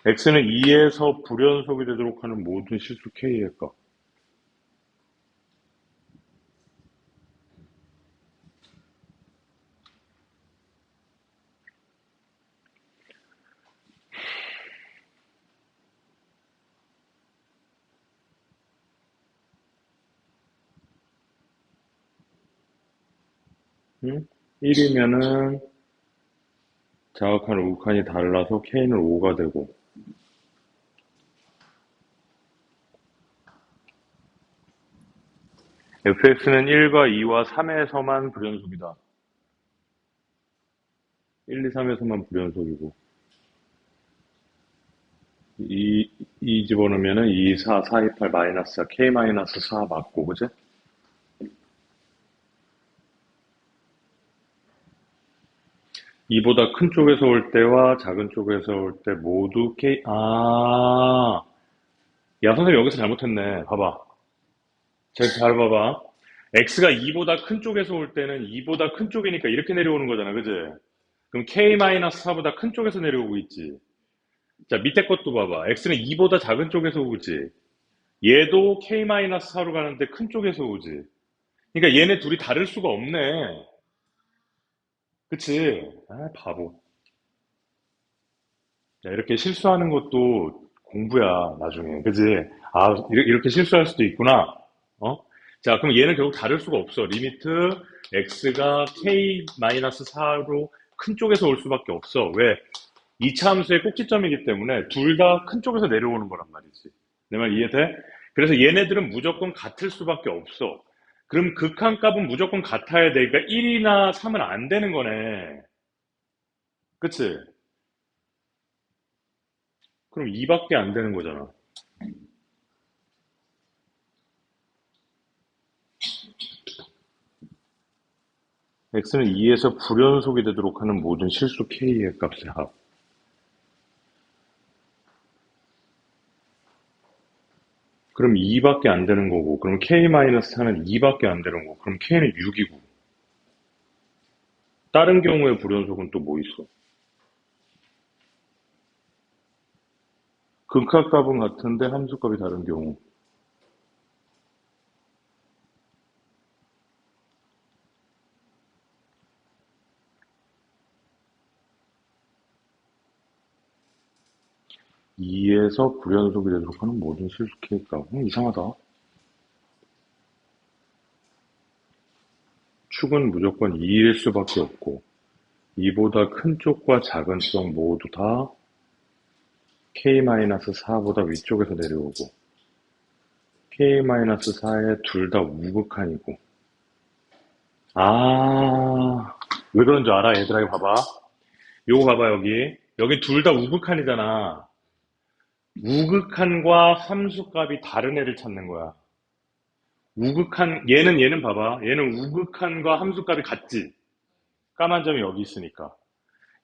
x는 2에서 불연속이 되도록 하는 모든 실수 k의 값. 응? 1이면은 자극한 우극한이 달라서 K는 5가 되고, fx는 1과 2와 3에서만 불연속이다. 1, 2, 3에서만 불연속이고, 2 집어넣으면은 2, 4, 4, 2, 8, 마이너스 4, K 마이너스 4 맞고, 그지? 2보다 큰 쪽에서 올 때와 작은 쪽에서 올 때 모두 K, 야, 선생님 여기서 잘못했네. 봐봐. 잘 봐봐. X가 2보다 큰 쪽에서 올 때는 2보다 큰 쪽이니까 이렇게 내려오는 거잖아. 그지? 그럼 K-4보다 큰 쪽에서 내려오고 있지. 자, 밑에 것도 봐봐. X는 2보다 작은 쪽에서 오지. 얘도 K-4로 가는데 큰 쪽에서 오지. 그러니까 얘네 둘이 다를 수가 없네. 그치? 아, 바보. 야, 이렇게 실수하는 것도 공부야, 나중에. 그지? 아, 이렇게 실수할 수도 있구나. 어? 자, 그럼 얘는 결국 다를 수가 없어. 리미트 x가 k-4로 큰 쪽에서 올 수밖에 없어. 왜? 2차 함수의 꼭지점이기 때문에 둘 다 큰 쪽에서 내려오는 거란 말이지. 내 말 이해돼? 그래서 얘네들은 무조건 같을 수밖에 없어. 그럼 극한값은 무조건 같아야 돼. 그러니까 1이나 3은 안 되는 거네. 그치? 그럼 2밖에 안 되는 거잖아. x는 2에서 불연속이 되도록 하는 모든 실수 k의 값의 합. 그럼 2밖에 안 되는 거고, 그럼 k-4는 2밖에 안 되는 거고, 그럼 k는 6이고. 다른 경우에 불연속은 또 뭐 있어? 극합값은 같은데 함수값이 다른 경우. 2에서 불연속이 되도록 하는 모든 실수 k 값. 이상하다. 축은 무조건 2일 수밖에 없고, 2보다 큰 쪽과 작은 쪽 모두 다 k-4보다 위쪽에서 내려오고, k-4에 둘 다 우극한이고. 왜 그런 줄 알아? 얘들아, 이거 봐봐. 요거 봐봐, 여기. 여기 둘 다 우극한이잖아. 우극한과 함수값이 다른 애를 찾는 거야. 얘는 봐봐. 얘는 우극한과 함수값이 같지? 까만 점이 여기 있으니까.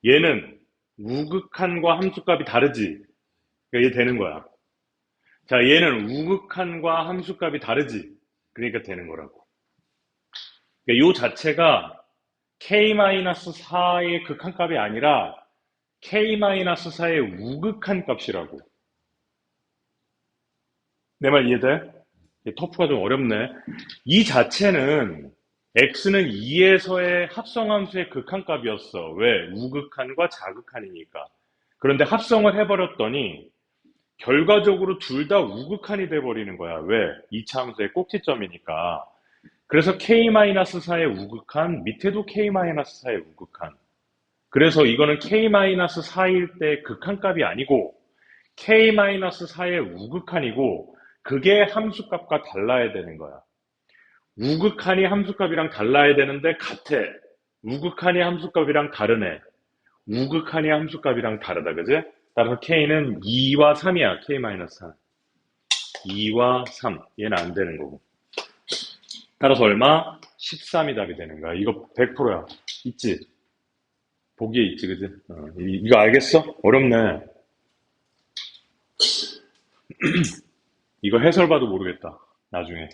얘는 우극한과 함수값이 다르지? 그러니까 얘 되는 거야. 자, 얘는 우극한과 함수값이 다르지? 그러니까 되는 거라고. 그러니까 요 자체가 k-4의 극한값이 아니라 k-4의 우극한 값이라고. 내 말 이해돼? 터프가 좀 어렵네. 이 자체는 x는 2에서의 합성함수의 극한값이었어. 왜? 우극한과 자극한이니까. 그런데 합성을 해버렸더니 결과적으로 둘 다 우극한이 돼버리는 거야. 왜? 2차 함수의 꼭지점이니까. 그래서 k-4의 우극한, 밑에도 k-4의 우극한. 그래서 이거는 k-4일 때 극한값이 아니고 k-4의 우극한이고 그게 함수값과 달라야 되는 거야. 우극한이 함수값이랑 달라야 되는데 같아. 우극한이 함수값이랑 다르네. 우극한이 함수값이랑 다르다. 그지? 따라서 k는 2와 3이야. k-4. 2와 3. 얘는 안 되는 거고. 따라서 얼마? 13이 답이 되는 거야. 이거 100%야. 있지? 보기에 있지, 그지? 이거 알겠어? 어렵네. 이거 해설 봐도 모르겠다. 나중에.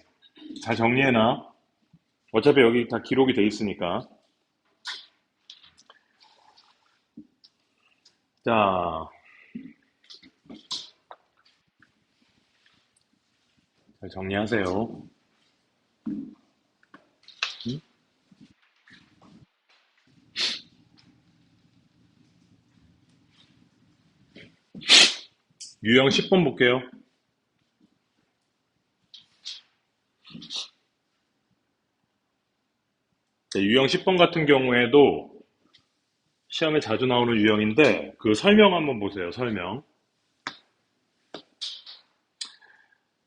잘 정리해놔. 어차피 여기 다 기록이 돼 있으니까. 자, 잘 정리하세요. 유형 10번 볼게요. 자, 유형 10번 같은 경우에도 시험에 자주 나오는 유형인데 그 설명 한번 보세요. 설명.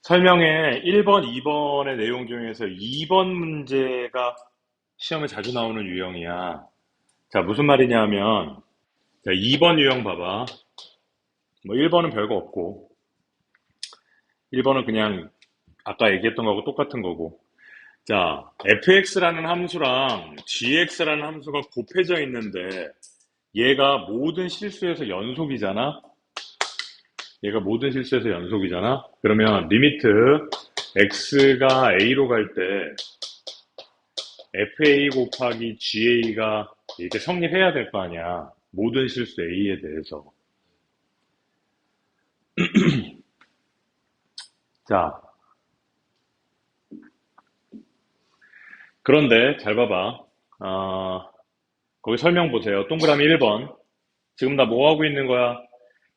설명에 1번, 2번의 내용 중에서 2번 문제가 시험에 자주 나오는 유형이야. 자, 무슨 말이냐면, 자, 2번 유형 봐봐. 뭐 1번은 별거 없고, 1번은 그냥 아까 얘기했던 거하고 똑같은 거고. 자, fx라는 함수랑 gx라는 함수가 곱해져 있는데, 얘가 모든 실수에서 연속이잖아? 얘가 모든 실수에서 연속이잖아? 그러면 리미트 x가 a로 갈 때, fa 곱하기 ga가 이렇게 성립해야 될 거 아니야. 모든 실수 a에 대해서. 자, 그런데 잘 봐봐. 거기 설명 보세요. 동그라미 1번. 지금 나 뭐 하고 있는 거야?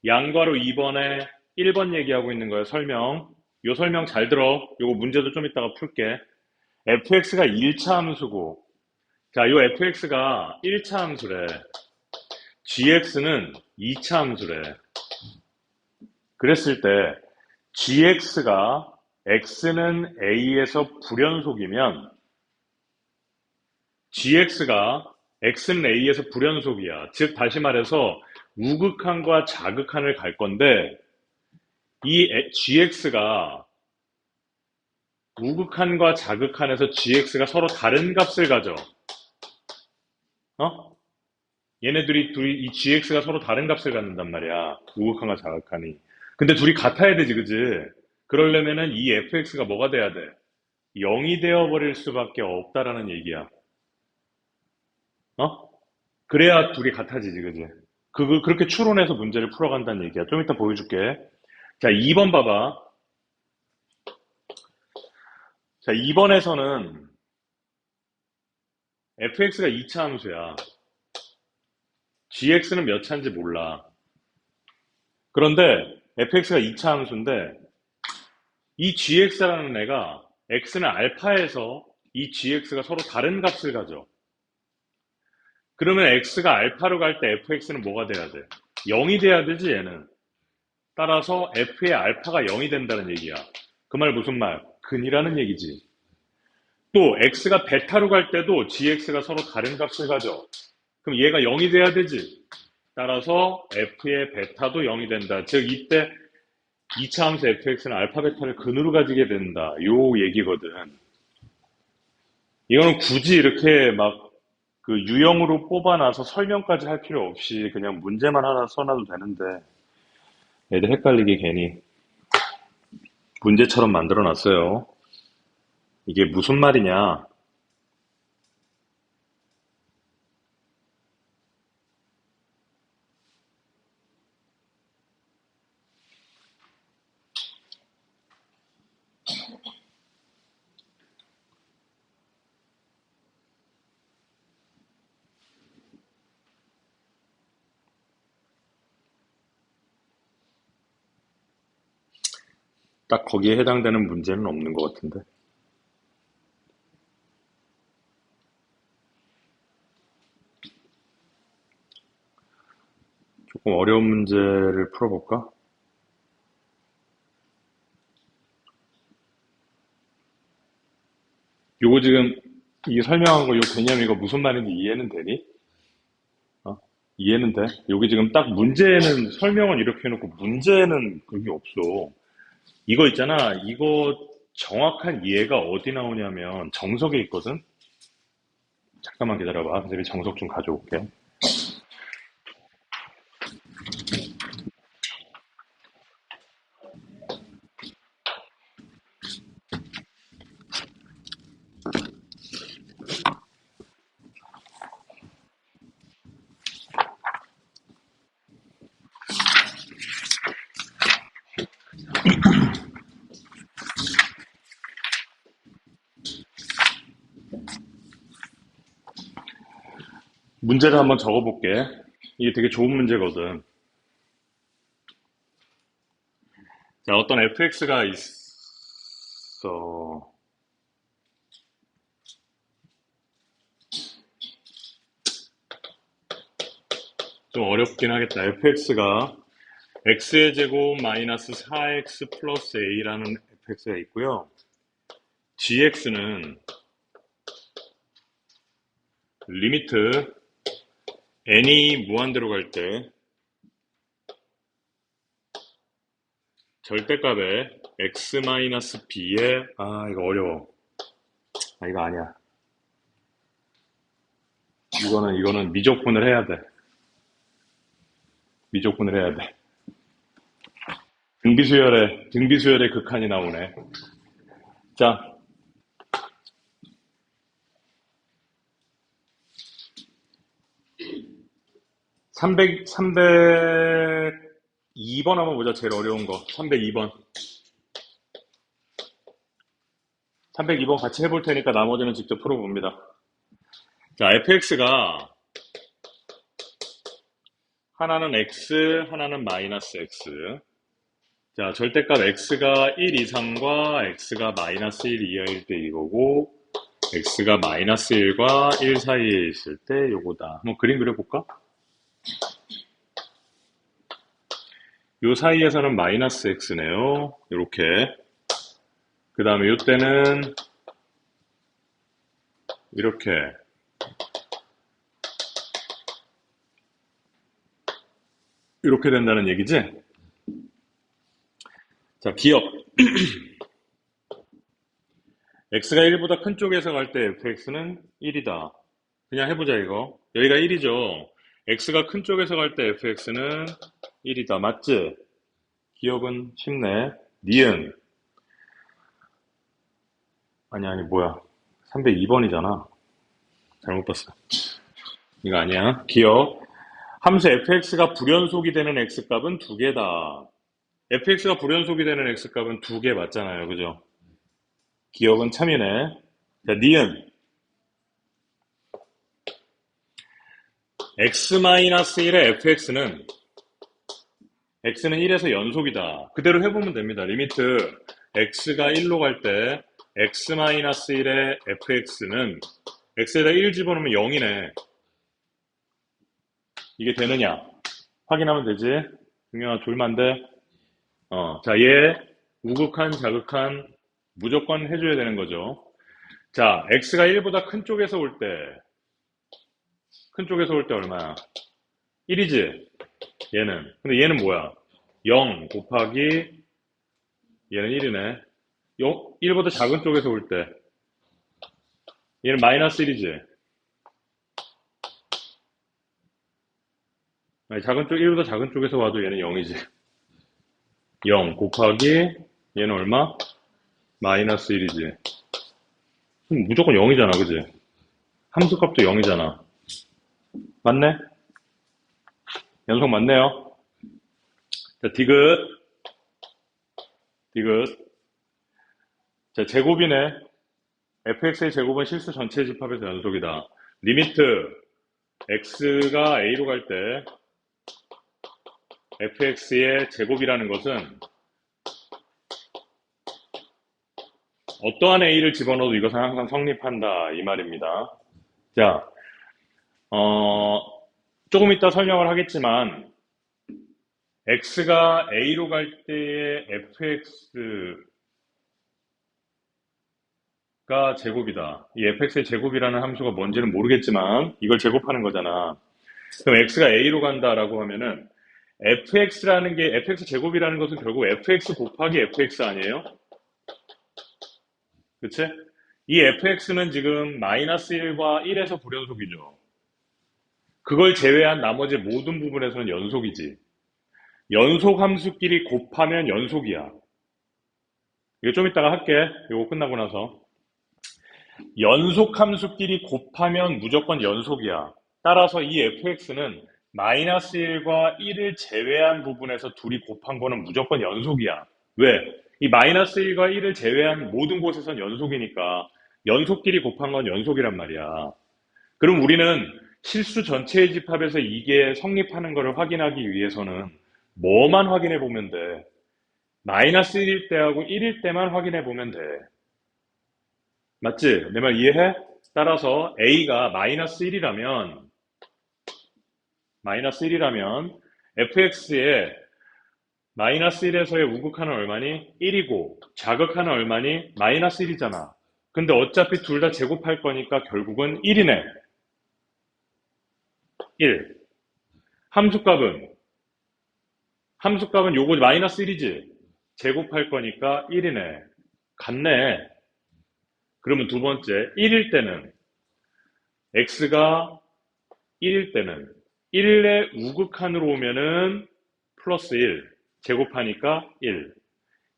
양괄호 2번에 1번 얘기하고 있는 거야. 설명. 요 설명 잘 들어. 요거 문제도 좀 이따가 풀게. fx가 1차 함수고, 자, 요 fx가 1차 함수래. gx는 2차 함수래. 그랬을 때 gx가 x는 a에서 불연속이면 gx가 x는 a에서 불연속이야. 즉 다시 말해서 우극한과 자극한을 갈 건데 이 gx가 우극한과 자극한에서 gx가 서로 다른 값을 가져. 어? 얘네들이 둘이 이 gx가 서로 다른 값을 갖는단 말이야. 우극한과 자극한이. 근데 둘이 같아야 되지, 그지? 그러려면은 이 fx가 뭐가 돼야 돼? 0이 되어버릴 수밖에 없다라는 얘기야. 어? 그래야 둘이 같아지지, 그지? 그렇게 추론해서 문제를 풀어간다는 얘기야. 좀 이따 보여줄게. 자, 2번 봐봐. 자, 2번에서는 fx가 2차 함수야. gx는 몇 차인지 몰라. 그런데 fx가 2차 함수인데 이 gx라는 애가 x는 알파에서 이 gx가 서로 다른 값을 가져. 그러면 x가 알파로 갈 때 fx는 뭐가 돼야 돼? 0이 돼야 되지, 얘는. 따라서 f의 알파가 0이 된다는 얘기야. 그 말 무슨 말? 근이라는 얘기지. 또 x가 베타로 갈 때도 gx가 서로 다른 값을 가져. 그럼 얘가 0이 돼야 되지. 따라서 f의 베타도 0이 된다. 즉 이때 2차 함수 fx는 알파 베타를 근으로 가지게 된다. 요 얘기거든. 이거는 굳이 이렇게 막 그 유형으로 뽑아놔서 설명까지 할 필요 없이 그냥 문제만 하나 써놔도 되는데 애들 헷갈리게 괜히 문제처럼 만들어 놨어요. 이게 무슨 말이냐? 딱 거기에 해당되는 문제는 없는 것 같은데. 조금 어려운 문제를 풀어볼까? 요거 지금 이 설명한 거 요 개념 이거 무슨 말인지 이해는 되니? 어? 이해는 돼? 여기 지금 딱 문제는 설명은 이렇게 해놓고 문제는 그게 없어. 이거 있잖아. 이거 정확한 이해가 어디 나오냐면 정석에 있거든? 잠깐만 기다려봐. 선생님이 정석 좀 가져올게. 문제를 한번 적어볼게. 이게 되게 좋은 문제거든. 자, 어떤 fx가 있어. 좀 어렵긴 하겠다. fx가 x의 제곱 마이너스 4x 플러스 a라는 fx가 있고요. gx는 리미트 n이 무한대로 갈 때 절대값에 x 마이너스 b에 이거 어려워. 이거 아니야. 이거는 미적분을 해야 돼. 미적분을 해야 돼. 등비수열의 극한이 나오네. 자, 302번 한번 보자. 제일 어려운 거. 302번. 302번 같이 해볼 테니까 나머지는 직접 풀어봅니다. 자, fx가 하나는 x, 하나는 마이너스 x. 자, 절대값 x가 1 이상과 x가 마이너스 1 이하일 때 이거고, x가 마이너스 1과 1 사이에 있을 때 요거다. 한번 그림 그려볼까? 요 사이에서는 마이너스 x네요. 요렇게. 그 다음에 요때는 이렇게. 이렇게 된다는 얘기지? 자, 기억. x가 1보다 큰 쪽에서 갈 때 fx는 1이다. 그냥 해보자, 이거. 여기가 1이죠. x가 큰 쪽에서 갈 때 fx는 1이다. 맞지? 기억은 쉽네. 니은. 아니, 뭐야. 302번이잖아. 잘못 봤어. 이거 아니야. 기억. 함수 fx가 불연속이 되는 x값은 2개다. fx가 불연속이 되는 x값은 2개 맞잖아요. 그죠? 기억은 참이네. 자, 니은. x-1의 fx는 x는 1에서 연속이다. 그대로 해보면 됩니다. 리미트 x가 1로 갈 때 x-1의 fx는 x에다 1 집어넣으면 0이네. 이게 되느냐? 확인하면 되지. 중요한 졸면 안 돼. 자, 얘 우극한, 자극한 무조건 해줘야 되는 거죠. 자, x가 1보다 큰 쪽에서 올 때, 얼마야? 1이지? 얘는. 근데 얘는 뭐야? 0 곱하기 얘는 1이네. 1보다 작은 쪽에서 올 때 얘는 마이너스 1이지? 아니, 1보다 작은 쪽에서 와도 얘는 0이지. 0 곱하기 얘는 얼마? 마이너스 1이지. 그럼 무조건 0이잖아, 그지? 함수값도 0이잖아. 맞네? 연속 맞네요. 자, 디귿. 자, 제곱이네. fx의 제곱은 실수 전체 집합에서 연속이다. 리미트 x가 a로 갈 때 fx의 제곱이라는 것은 어떠한 a를 집어넣어도 이것은 항상 성립한다 이 말입니다. 자, 조금 이따 설명을 하겠지만 x가 a로 갈 때의 fx가 제곱이다. 이 fx의 제곱이라는 함수가 뭔지는 모르겠지만 이걸 제곱하는 거잖아. 그럼 x가 a로 간다라고 하면은 fx라는 게 fx 제곱이라는 것은 결국 fx 곱하기 fx 아니에요? 그치? 이 fx는 지금 마이너스 1과 1에서 불연속이죠. 그걸 제외한 나머지 모든 부분에서는 연속이지. 연속 함수끼리 곱하면 연속이야. 이거 좀 이따가 할게. 이거 끝나고 나서. 연속 함수끼리 곱하면 무조건 연속이야. 따라서 이 fx는 마이너스 1과 1을 제외한 부분에서 둘이 곱한 거는 무조건 연속이야. 왜? 이 마이너스 1과 1을 제외한 모든 곳에선 연속이니까 연속끼리 곱한 건 연속이란 말이야. 그럼 우리는 실수 전체의 집합에서 이게 성립하는 것을 확인하기 위해서는 뭐만 확인해 보면 돼? 마이너스 1일 때하고 1일 때만 확인해 보면 돼. 맞지? 내 말 이해해? 따라서 a가 마이너스 1이라면 마이너스 1이라면 fx의 마이너스 1에서의 우극하는 얼마니? 1이고 자극하는 얼마니? 마이너스 1이잖아. 근데 어차피 둘 다 제곱할 거니까 결국은 1이네. 1. 함수값은? 함수값은 요거 마이너스 1이지? 제곱할 거니까 1이네. 같네. 그러면 두 번째, 1일 때는 x가 1일 때는 1의 우극한으로 오면은 플러스 1, 제곱하니까 1.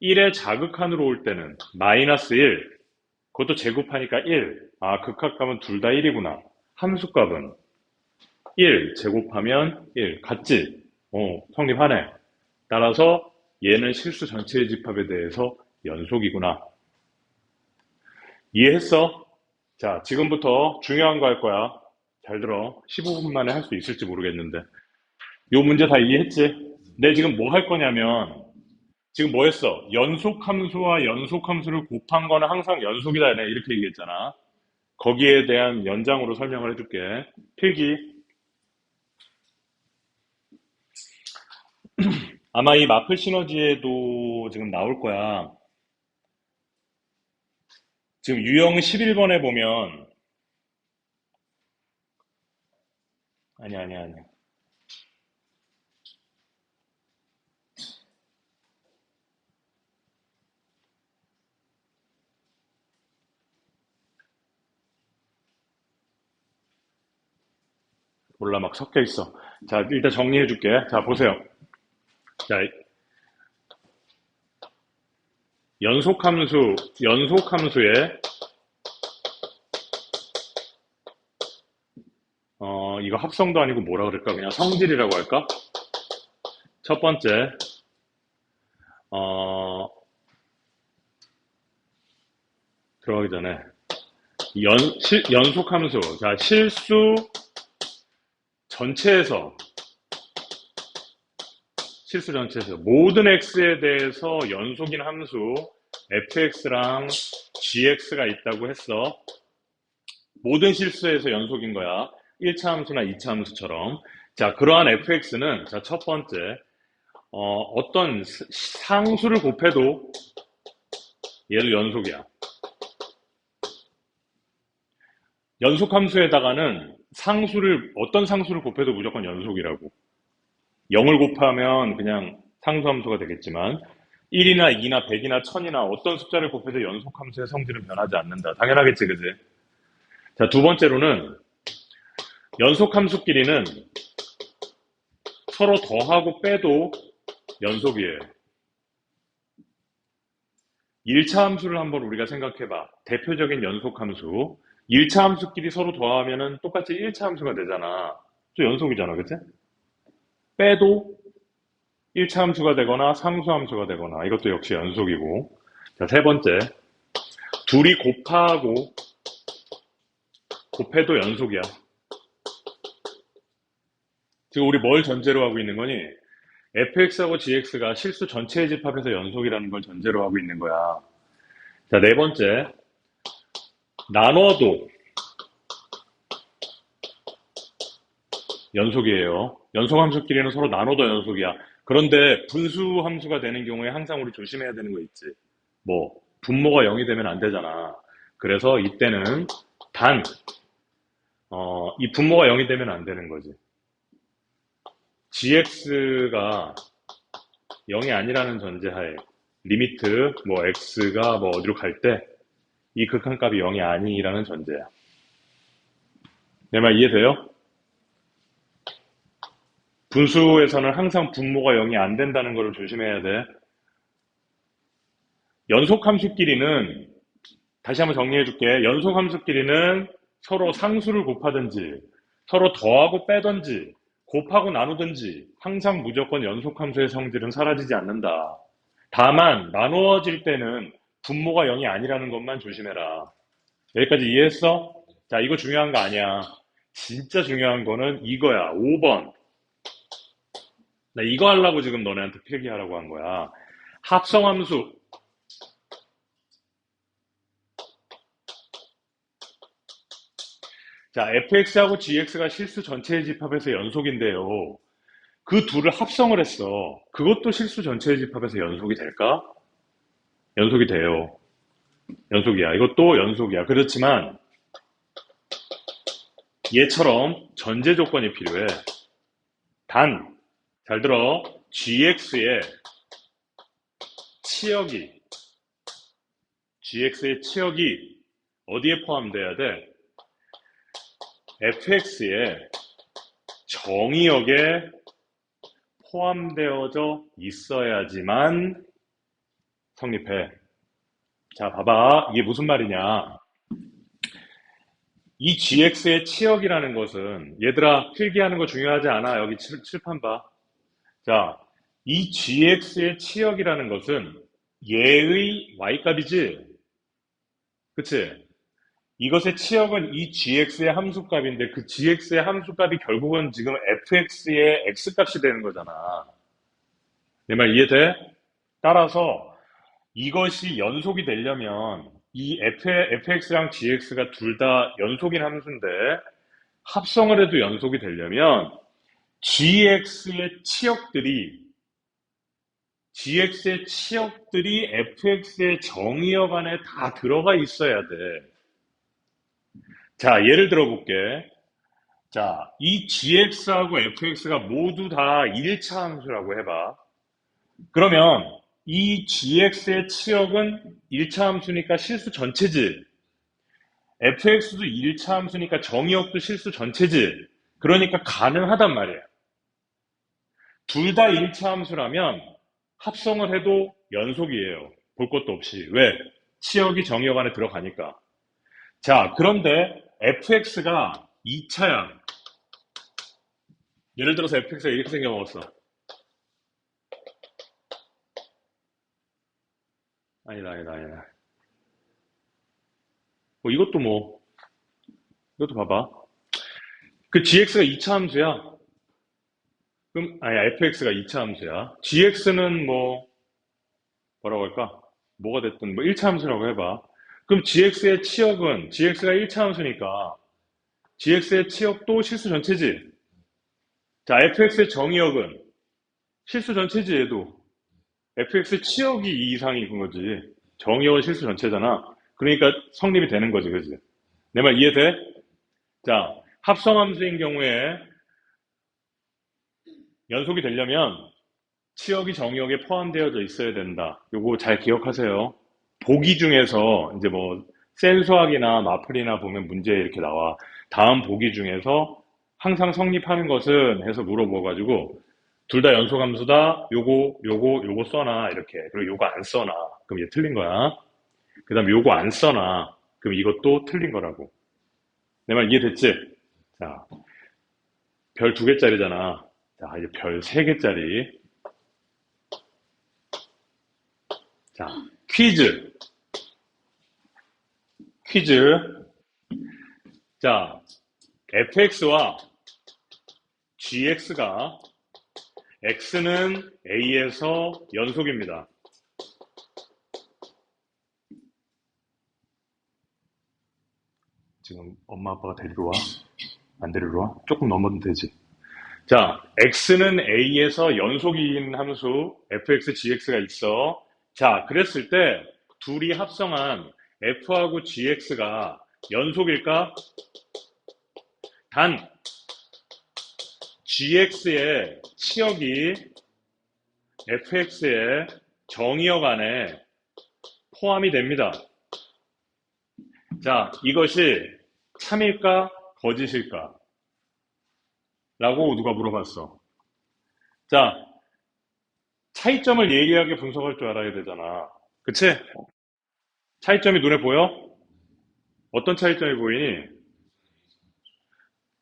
1의 자극한으로 올 때는 마이너스 1, 그것도 제곱하니까 1. 아, 극합값은 둘 다 1이구나. 함수값은 1 제곱하면 1. 같지? 성립하네. 따라서 얘는 실수 전체의 집합에 대해서 연속이구나. 이해했어? 자, 지금부터 중요한 거 할 거야. 잘 들어. 15분 만에 할 수 있을지 모르겠는데. 요 문제 다 이해했지? 내 지금 뭐 할 거냐면, 지금 뭐 했어? 연속함수와 연속함수를 곱한 거는 항상 연속이다. 내가 이렇게 얘기했잖아. 거기에 대한 연장으로 설명을 해줄게. 필기. 아마 이 마플 시너지에도 지금 나올 거야. 지금 유형 11번에 보면, 아니야. 몰라, 막 섞여 있어. 자, 일단 정리해 줄게. 자, 보세요. 자, 연속함수에, 이거 합성도 아니고 뭐라 그럴까? 그냥 성질이라고 할까? 첫 번째, 어, 들어가기 전에, 연속함수. 자, 전체에서, 실수 전체에서, 모든 x에 대해서 연속인 함수, fx랑 gx가 있다고 했어. 모든 실수에서 연속인 거야. 1차 함수나 2차 함수처럼. 자, 그러한 fx는, 자, 첫 번째, 어떤 상수를 곱해도 얘도 연속이야. 연속함수에다가는 어떤 상수를 곱해도 무조건 연속이라고. 0을 곱하면 그냥 상수함수가 되겠지만, 1이나 2나 100이나 1000이나 어떤 숫자를 곱해도 연속함수의 성질은 변하지 않는다. 당연하겠지, 그지? 자, 두 번째로는 연속함수끼리는 서로 더하고 빼도 연속이에요. 1차 함수를 한번 우리가 생각해봐. 대표적인 연속함수. 1차 함수끼리 서로 더하면은 똑같이 1차 함수가 되잖아. 또 연속이잖아, 그치? 빼도 1차 함수가 되거나 상수 함수가 되거나 이것도 역시 연속이고. 자, 세 번째. 둘이 곱해도 연속이야. 지금 우리 뭘 전제로 하고 있는 거니? fx하고 gx가 실수 전체의 집합에서 연속이라는 걸 전제로 하고 있는 거야. 자, 네 번째. 나눠도 연속이에요. 연속함수끼리는 서로 나눠도 연속이야. 그런데 분수함수가 되는 경우에 항상 우리 조심해야 되는 거 있지. 뭐 분모가 0이 되면 안 되잖아. 그래서 이때는 이 분모가 0이 되면 안 되는 거지. gx가 0이 아니라는 전제하에 리미트 뭐 x가 뭐 어디로 갈 때 이 극한값이 0이 아니라는 전제야. 내 말 이해돼요? 분수에서는 항상 분모가 0이 안 된다는 걸 조심해야 돼. 연속함수끼리는 다시 한번 정리해 줄게. 연속함수끼리는 서로 상수를 곱하든지 서로 더하고 빼든지 곱하고 나누든지 항상 무조건 연속함수의 성질은 사라지지 않는다. 다만 나누어질 때는 분모가 0이 아니라는 것만 조심해라. 여기까지 이해했어? 자, 이거 중요한 거 아니야. 진짜 중요한 거는 이거야. 5번. 나 이거 하려고 지금 너네한테 필기하라고 한 거야. 합성함수. 자, fx하고 gx가 실수 전체의 집합에서 연속인데요. 그 둘을 합성을 했어. 그것도 실수 전체의 집합에서 연속이 될까? 연속이 돼요. 연속이야. 이것도 연속이야. 그렇지만 얘처럼 전제 조건이 필요해. 단, 잘 들어. gx의 치역이 어디에 포함돼야 돼? fx의 정의역에 포함되어져 있어야지만 성립해. 자, 봐봐. 이게 무슨 말이냐. 이 gx의 치역이라는 것은, 얘들아, 필기하는 거 중요하지 않아. 여기 칠판 봐. 자, 이 gx의 치역이라는 것은 얘의 y값이지? 그치? 이것의 치역은 이 gx의 함수값인데 그 gx의 함수값이 결국은 지금 fx의 x값이 되는 거잖아. 내 말 이해돼? 따라서 이것이 연속이 되려면 이 fx랑 gx가 둘 다 연속인 함수인데 합성을 해도 연속이 되려면 gx의 치역들이 fx의 정의역 안에 다 들어가 있어야 돼. 자, 예를 들어 볼게. 자, 이 gx하고 fx가 모두 다 1차 함수라고 해봐. 그러면 이 gx의 치역은 1차 함수니까 실수 전체지. fx도 1차 함수니까 정의역도 실수 전체지. 그러니까 가능하단 말이야. 둘 다 1차 함수라면 합성을 해도 연속이에요. 볼 것도 없이. 왜? 치역이 정의역 안에 들어가니까. 자, 그런데 fx가 2차야. 예를 들어서 fx가 이렇게 생겨먹었어. 아니다. 이것도 봐봐. 그 gx가 2차 함수야. 그럼, fx가 2차 함수야. gx는 뭐라고 할까? 뭐가 됐든, 1차 함수라고 해봐. 그럼 gx의 치역은, gx가 1차 함수니까, gx의 치역도 실수 전체지. 자, fx의 정의역은 실수 전체지, 얘도. fx의 치역이 이 이상인 거지. 정의역은 실수 전체잖아. 그러니까 성립이 되는 거지, 그지? 내 말 이해돼? 자, 합성함수인 경우에 연속이 되려면 치역이 정의역에 포함되어져 있어야 된다. 요거 잘 기억하세요. 보기 중에서 이제 센수학이나 마플이나 보면 문제에 이렇게 나와. 다음 보기 중에서 항상 성립하는 것은 해서 물어봐가지고 둘 다 연속함수다. 요거 써놔. 이렇게. 그리고 요거 안 써놔. 그럼 얘 틀린 거야. 그 다음에 요거 안 써놔. 그럼 이것도 틀린 거라고. 내 말 이해됐지? 자, 별 2개짜리잖아. 자, 이제 별 3개짜리. 자, 퀴즈. 자, fx와 gx가 x는 a에서 연속입니다. 지금 엄마 아빠가 데리러 와? 안 데리러 와? 조금 넘어도 되지. 자, x는 a에서 연속인 함수 fx, gx가 있어. 자, 그랬을 때 둘이 합성한 f하고 gx가 연속일까? 단 gx의 치역이 fx의 정의역 안에 포함이 됩니다. 자, 이것이 참일까? 거짓일까? 라고 누가 물어봤어. 자, 차이점을 예리하게 분석할 줄 알아야 되잖아. 그치? 차이점이 눈에 보여? 어떤 차이점이 보이니?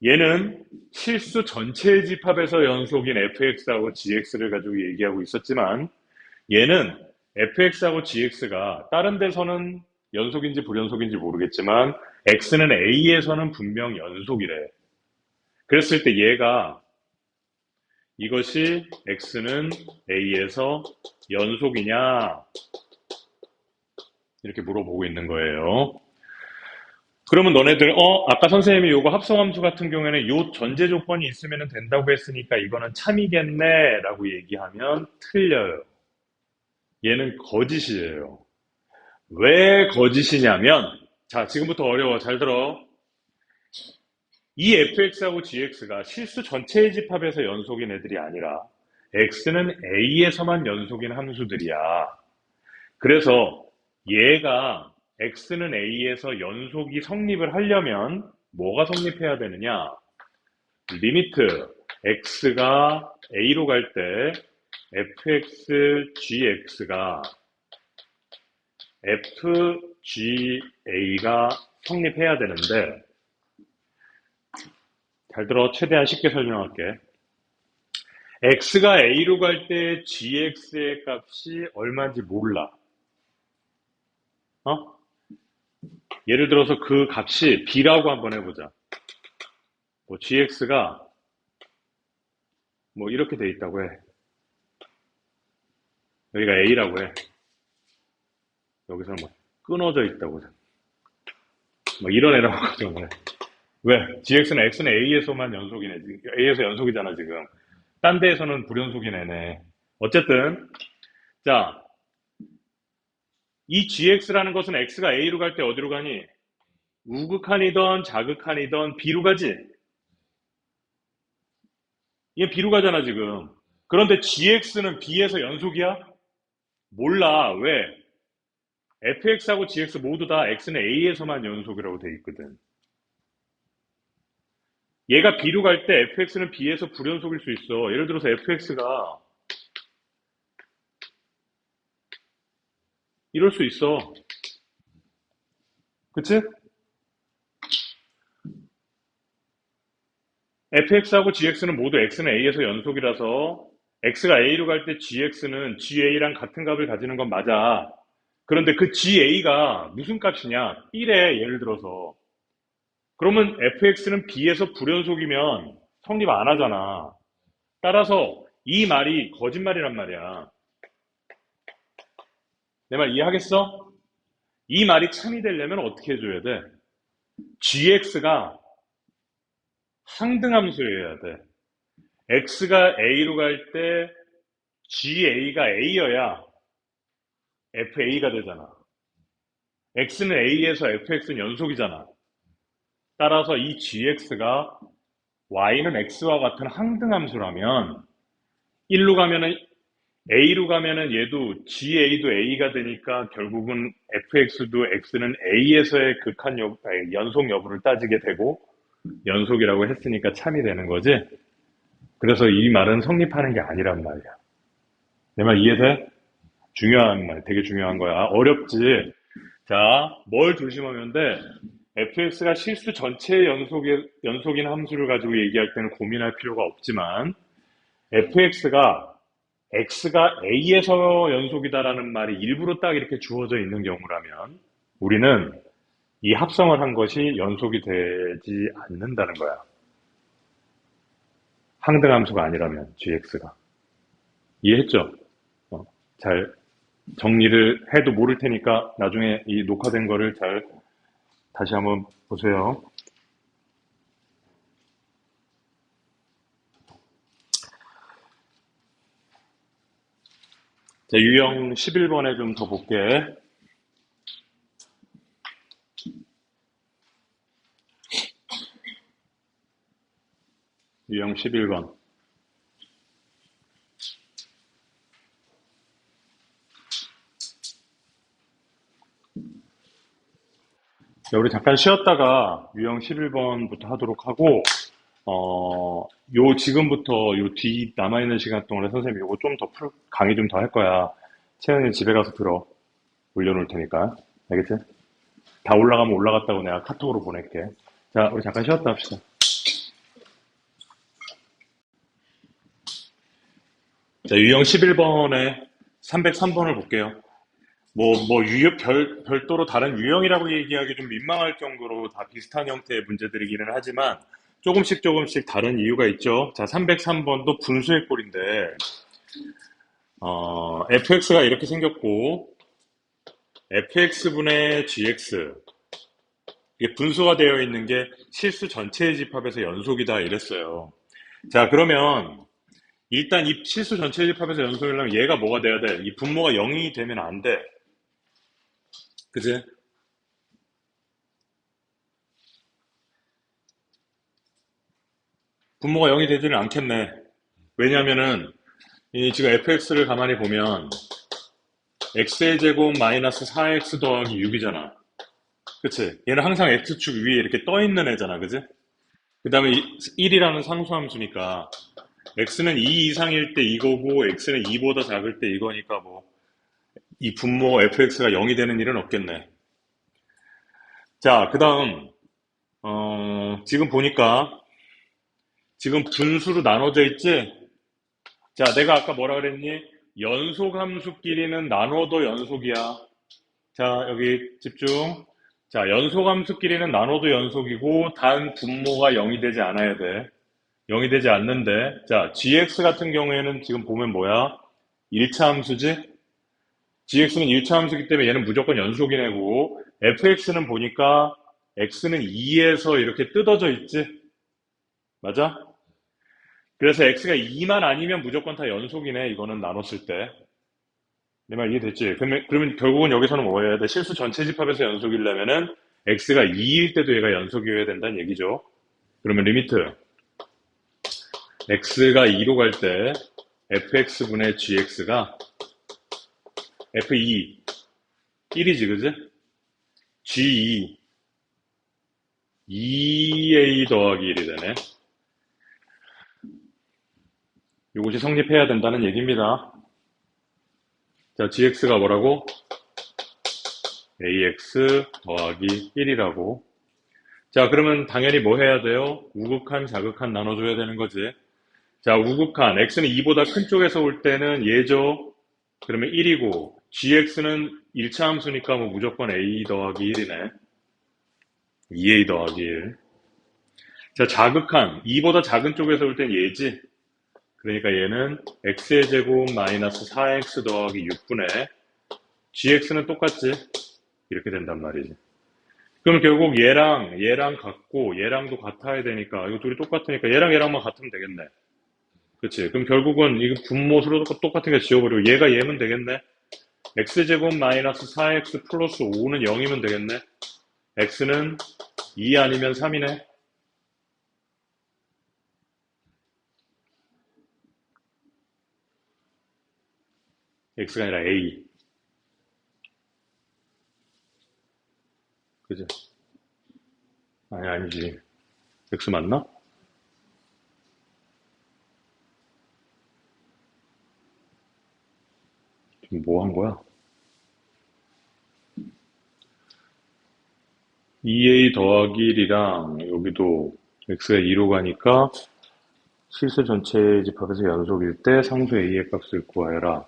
얘는 실수 전체의 집합에서 연속인 fx하고 gx를 가지고 얘기하고 있었지만 얘는 fx하고 gx가 다른 데서는 연속인지 불연속인지 모르겠지만 x는 a에서는 분명 연속이래. 그랬을 때 얘가 이것이 x는 a에서 연속이냐 이렇게 물어보고 있는 거예요. 그러면 너네들, 아까 선생님이 요거 합성함수 같은 경우에는 요 전제 조건이 있으면 된다고 했으니까 이거는 참이겠네 라고 얘기하면 틀려요. 얘는 거짓이에요. 왜 거짓이냐면, 자, 지금부터 어려워. 잘 들어. 이 fx하고 gx가 실수 전체의 집합에서 연속인 애들이 아니라 x는 a에서만 연속인 함수들이야. 그래서 얘가 x는 a에서 연속이 성립을 하려면 뭐가 성립해야 되느냐? 리미트 x가 a로 갈 때 fx gx가 fga가 성립해야 되는데, 잘 들어. 최대한 쉽게 설명할게. x가 a로 갈 때 gx의 값이 얼마인지 몰라. 어? 예를 들어서 그 값이 b라고 한번 해보자. 뭐 gx가 뭐 이렇게 돼 있다고 해. 여기가 a라고 해. 여기서 뭐 끊어져 있다고 해. 뭐 이런 애라고 가정을 해. 왜? gx는 x는 a에서만 연속이네. a에서 연속이잖아 지금. 딴 데에서는 불연속인 애네. 어쨌든 자, 이 gx라는 것은 x가 a로 갈 때 어디로 가니? 우극한이던 자극한이던 b로 가지. 얘 b로 가잖아 지금. 그런데 gx는 b에서 연속이야? 몰라. 왜? fx하고 gx 모두 다 x는 a에서만 연속이라고 돼 있거든. 얘가 b로 갈 때 fx는 b에서 불연속일 수 있어. 예를 들어서 fx가 이럴 수 있어. 그치? fx하고 gx는 모두 x는 a에서 연속이라서 x가 a로 갈 때 gx는 ga랑 같은 값을 가지는 건 맞아. 그런데 그 ga가 무슨 값이냐? 1에 예를 들어서. 그러면 fx는 b에서 불연속이면 성립 안 하잖아. 따라서 이 말이 거짓말이란 말이야. 내 말 이해하겠어? 이 말이 참이 되려면 어떻게 해줘야 돼? gx가 상등함수여야 돼. x가 a로 갈 때 ga가 a여야 fa가 되잖아. x는 a에서 fx는 연속이잖아. 따라서 이 gx가 y는 x와 같은 항등함수라면 1로 가면은 a로 가면은 얘도 ga도 a가 되니까 결국은 fx도 x는 a에서의 연속 여부를 따지게 되고 연속이라고 했으니까 참이 되는 거지. 그래서 이 말은 성립하는 게 아니란 말이야. 내 말 이해돼? 중요한 말, 되게 중요한 거야. 어렵지? 자, 뭘 조심하면 돼? fx가 실수 전체의 연속인 함수를 가지고 얘기할 때는 고민할 필요가 없지만, fx가 x가 a에서 연속이다라는 말이 일부러 딱 이렇게 주어져 있는 경우라면, 우리는 이 합성을 한 것이 연속이 되지 않는다는 거야. 항등함수가 아니라면, gx가. 이해했죠? 잘 정리를 해도 모를 테니까 나중에 이 녹화된 거를 잘 다시 한번 보세요. 자, 유형 11번에 좀 더 볼게. 유형 11번. 자, 우리 잠깐 쉬었다가 유형 11번부터 하도록 하고, 지금부터 요 뒤 남아있는 시간 동안에 선생님이 요거 좀 더 강의 좀 더 할 거야. 채연이 집에 가서 들어. 올려놓을 테니까. 알겠지? 다 올라가면 올라갔다고 내가 카톡으로 보낼게. 자, 우리 잠깐 쉬었다 합시다. 자, 유형 11번에 303번을 볼게요. 별도로 다른 유형이라고 얘기하기 좀 민망할 정도로 다 비슷한 형태의 문제들이기는 하지만 조금씩 다른 이유가 있죠. 자, 303번도 분수의 꼴인데, fx가 이렇게 생겼고, fx분의 gx, 이게 분수가 되어 있는 게 실수 전체의 집합에서 연속이다 이랬어요. 자, 그러면 일단 이 실수 전체의 집합에서 연속이려면 얘가 뭐가 돼야 돼? 이 분모가 0이 되면 안 돼. 그지? 분모가 0이 되지는 않겠네. 왜냐면은 이 지금 fx를 가만히 보면 x의 제곱 마이너스 4x 더하기 6이잖아. 그치? 얘는 항상 x축 위에 이렇게 떠 있는 애잖아. 그지? 그 다음에 1이라는 상수함수니까 x는 2 이상일 때 이거고 x는 2보다 작을 때 이거니까 뭐 이 분모 fx가 0이 되는 일은 없겠네. 자, 그 다음 지금 보니까 지금 분수로 나눠져 있지? 자, 내가 아까 뭐라 그랬니? 연속함수끼리는 나눠도 연속이야. 자, 여기 집중. 자, 연속함수끼리는 나눠도 연속이고 단 분모가 0이 되지 않아야 돼. 0이 되지 않는데, 자, gx 같은 경우에는 지금 보면 뭐야? 1차 함수지? gx는 1차 함수기 때문에 얘는 무조건 연속이네고, fx는 보니까 x는 2에서 이렇게 뜯어져 있지? 맞아? 그래서 x가 2만 아니면 무조건 다 연속이네, 이거는 나눴을 때. 내 말 이해됐지? 그러면 결국은 여기서는 뭐 해야 돼? 실수 전체 집합에서 연속이려면은 x가 2일 때도 얘가 연속이어야 된다는 얘기죠. 그러면 리미트 x가 2로 갈 때 fx분의 gx가 f2 1이지, 그지? g2 2a 더하기 1이 되네. 이것이 성립해야 된다는 얘기입니다. 자, gx가 뭐라고? ax 더하기 1이라고. 자, 그러면 당연히 뭐 해야 돼요? 우극한, 자극한 나눠줘야 되는 거지. 자, 우극한, x는 2보다 큰 쪽에서 올 때는 얘죠. 그러면 1이고, gx는 1차 함수니까 뭐 무조건 a 더하기 1이네. 2a 더하기 1. 자, 자극한, 2보다 작은 쪽에서 올 땐 얘지. 그러니까 얘는 x의 제곱 마이너스 4x 더하기 6분의 gx는 똑같지. 이렇게 된단 말이지. 그럼 결국 얘랑 같고 얘랑도 같아야 되니까 이거 둘이 똑같으니까 얘랑만 같으면 되겠네. 그치? 그럼 결국은 이거 분모수로 똑같은 게 지워버리고 얘가 얘면 되겠네. x제곱 마이너스 4x 플러스 5는 0이면 되겠네. x는 2 아니면 3이네. x가 아니라 a. 그죠? 아니지. x 맞나? 지금 뭐 한 거야? 2a 더하기 1이랑 여기도 x가 2로 가니까 실수 전체 집합에서 연속일 때 상수 a의 값을 구하여라.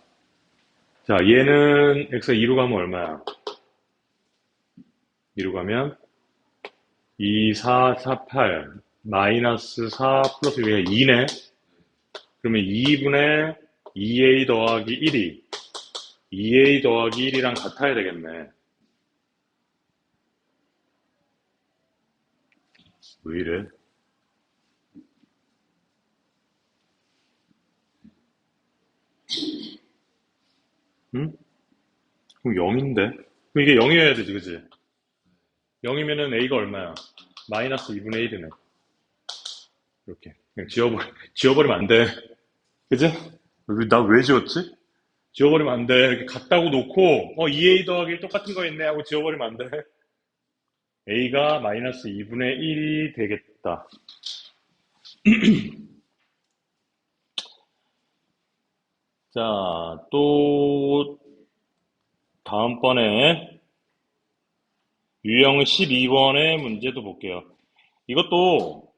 자, 얘는 x가 2로 가면 얼마야? 2로 가면 2, 4, 4, 8 마이너스 4 플러스 여기가 2네. 그러면 2분의 2a 더하기 1이 2a 더하기 1이랑 같아야 되겠네. 왜 이래? 응? 그럼 0인데? 그럼 이게 0이어야 되지, 그치? 0이면은 a가 얼마야? 마이너스 2분의 1이네. 이렇게. 그냥 지워버리면 안 돼. 그치? 나 왜 지웠지? 지워버리면 안 돼. 이렇게 같다고 놓고, 2a 더하기 1 똑같은 거 있네 하고 지워버리면 안 돼. a가 마이너스 2분의 1이 되겠다. 자, 또, 다음번에 유형 12번의 문제도 볼게요. 이것도,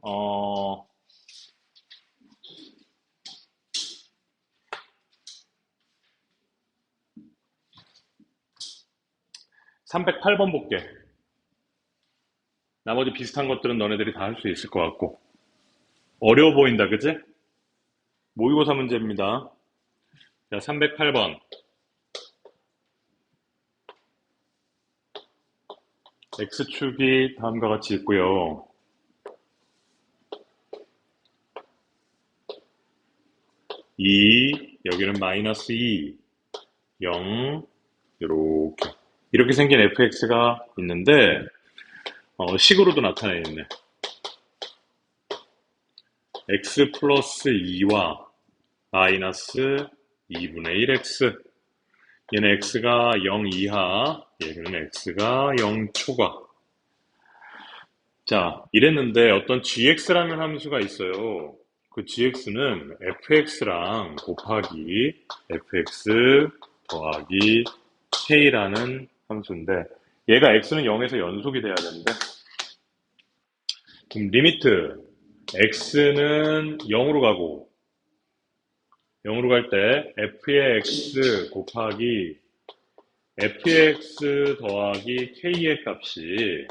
308번 볼게. 나머지 비슷한 것들은 너네들이 다 할 수 있을 것 같고. 어려워 보인다, 그지? 모의고사 문제입니다. 자, 308번. x축이 다음과 같이 있고요. 2, 여기는 마이너스 2, 0, 이렇게 생긴 fx가 있는데 식으로도 나타내있네. x 플러스 2와 마이너스 2분의 1x. 얘는 x가 0 이하, 얘는 x가 0 초과. 자, 이랬는데 어떤 gx라는 함수가 있어요. 그 gx는 fx랑 곱하기 fx 더하기 k라는 함수인데 얘가 x는 0에서 연속이 돼야 되는데 그럼 리미트 x는 0으로 가고 0으로 갈 때 f의 x 곱하기 f의 x 더하기 k의 값이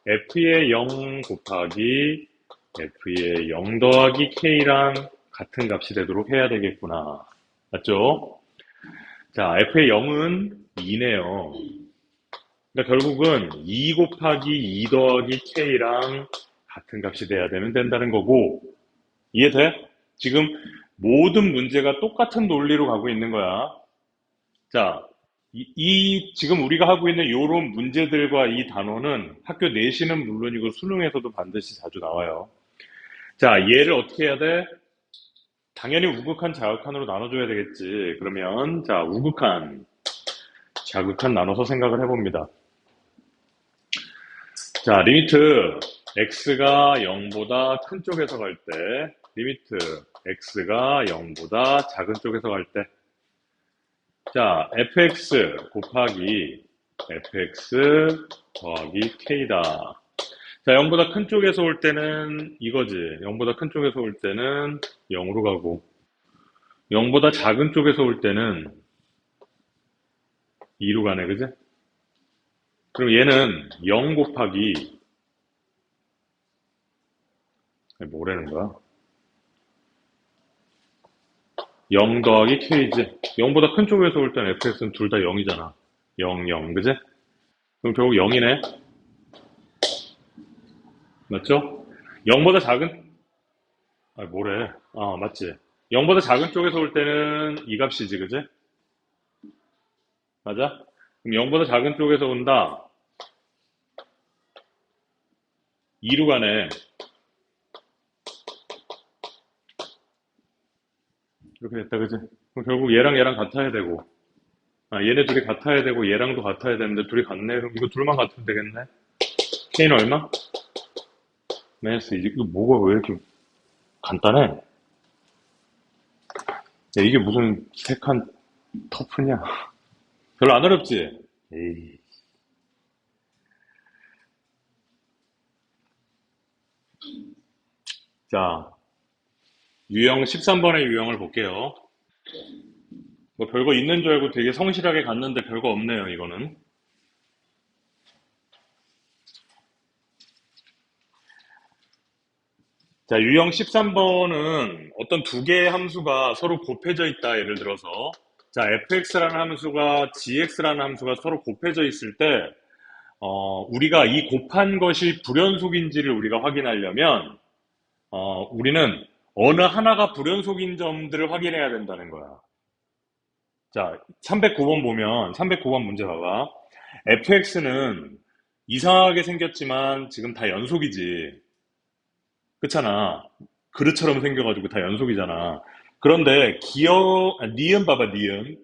f의 0 곱하기 f의 0 더하기 k랑 같은 값이 되도록 해야 되겠구나. 맞죠? 자, f의 0은 2네요. 그러니까 결국은 2 곱하기 2 더하기 k랑 같은 값이 돼야 된다는 거고 이해돼? 지금 모든 문제가 똑같은 논리로 가고 있는 거야. 자, 지금 우리가 하고 있는 이런 문제들과 이 단어는 학교 내신은 물론이고 수능에서도 반드시 자주 나와요. 자, 얘를 어떻게 해야 돼? 당연히 우극한, 자극한으로 나눠줘야 되겠지. 그러면 자, 우극한, 자극한 나눠서 생각을 해봅니다. 자, 리미트 x가 0보다 큰 쪽에서 갈 때, 리미트 x가 0보다 작은 쪽에서 갈 때, 자, fx 곱하기 fx 더하기 k다. 자, 0보다 큰 쪽에서 올 때는 이거지. 0보다 큰 쪽에서 올 때는 0으로 가고 0보다 작은 쪽에서 올 때는 2로 가네, 그지? 그럼 얘는 0 곱하기 뭐라는 거야? 0 더하기 k지. 0보다 큰 쪽에서 올 때는 fx는 둘 다 0이잖아. 0, 0, 그지? 그럼 결국 0이네. 맞죠? 0보다 작은, 뭐래. 맞지. 0보다 작은 쪽에서 올 때는 이 값이지, 그지? 맞아? 그럼 0보다 작은 쪽에서 온다. 2로 가네. 이렇게 됐다, 그지? 그럼 결국 얘랑 얘랑 같아야 되고, 얘네 둘이 같아야 되고, 얘랑도 같아야 되는데, 둘이 같네? 그럼 이거 둘만 같으면 되겠네? K는 얼마? 마이너스 2. 이거 뭐가 왜 이렇게 간단해? 야, 이게 무슨 색한 터프냐? 별로 안 어렵지? 에이. 자, 유형 13번의 유형을 볼게요. 뭐 별거 있는 줄 알고 되게 성실하게 갔는데 별거 없네요, 이거는. 자, 유형 13번은 어떤 두 개의 함수가 서로 곱해져 있다, 예를 들어서. 자, fx라는 함수가 gx라는 함수가 서로 곱해져 있을 때, 우리가 이 곱한 것이 불연속인지를 우리가 확인하려면, 우리는 어느 하나가 불연속인 점들을 확인해야 된다는 거야. 자, 309번 보면, 309번 문제 봐봐. fx는 이상하게 생겼지만 지금 다 연속이지. 그렇잖아. 그릇처럼 생겨가지고 다 연속이잖아. 그런데 니은 봐봐, 니은.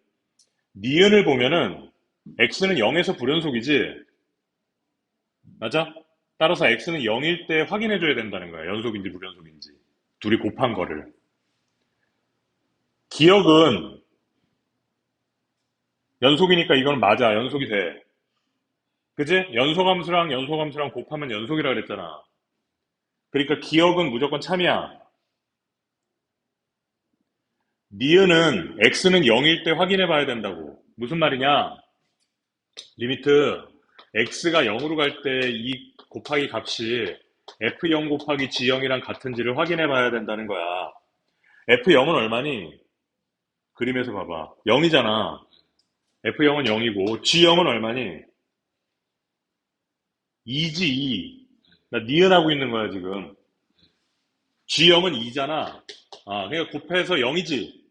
니은을 보면은 x는 0에서 불연속이지. 맞아? 따라서 x는 0일 때 확인해줘야 된다는 거야. 연속인지 불연속인지. 둘이 곱한 거를. 기억은 연속이니까 이건 맞아. 연속이 돼. 그지? 연속함수랑 곱하면 연속이라 그랬잖아. 그러니까 기억은 무조건 참이야. 니은은 x는 0일 때 확인해 봐야 된다고. 무슨 말이냐? 리미트 x가 0으로 갈 때 이 곱하기 값이 f0 곱하기 g0이랑 같은지를 확인해 봐야 된다는 거야. f0은 얼마니? 그림에서 봐봐. 0이잖아. f0은 0이고 g0은 얼마니? 2지 2. 나 니은하고 있는 거야 지금. G0은 2잖아. 아, 그러니까 곱해서 0이지.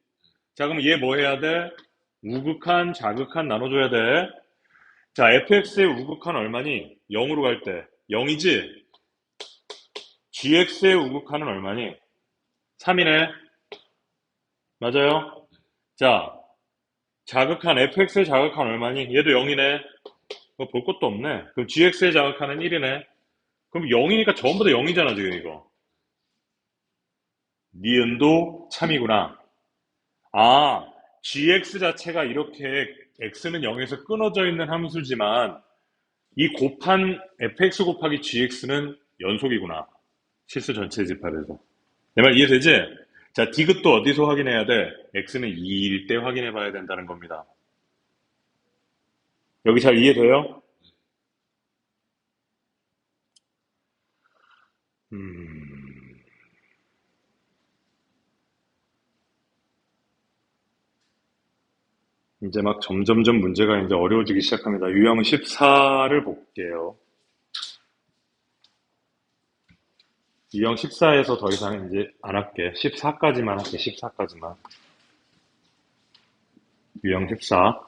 자, 그럼 얘 뭐 해야 돼? 우극한, 자극한 나눠줘야 돼. 자, fx의 우극한 얼마니? 0으로 갈 때. 0이지? gx의 우극한은 얼마니? 3이네. 맞아요? 자, 자극한, fx의 자극한 얼마니? 얘도 0이네. 볼 것도 없네. 그럼 gx의 자극한은 1이네. 그럼 0이니까 전부 다 0이잖아, 지금 이거. 니은도 참이구나. 아, gx 자체가 이렇게 x는 0에서 끊어져 있는 함수지만 이 곱한 fx 곱하기 gx는 연속이구나. 실수 전체 집합에서. 내 말 이해되지? 자, 디귿도 어디서 확인해야 돼? x는 2일 때 확인해 봐야 된다는 겁니다. 여기 잘 이해돼요? 이제 막 점점점 문제가 이제 어려워지기 시작합니다. 유형 14를 볼게요. 유형 14에서 더 이상 이제 안 할게. 14까지만 할게. 14까지만. 유형 14.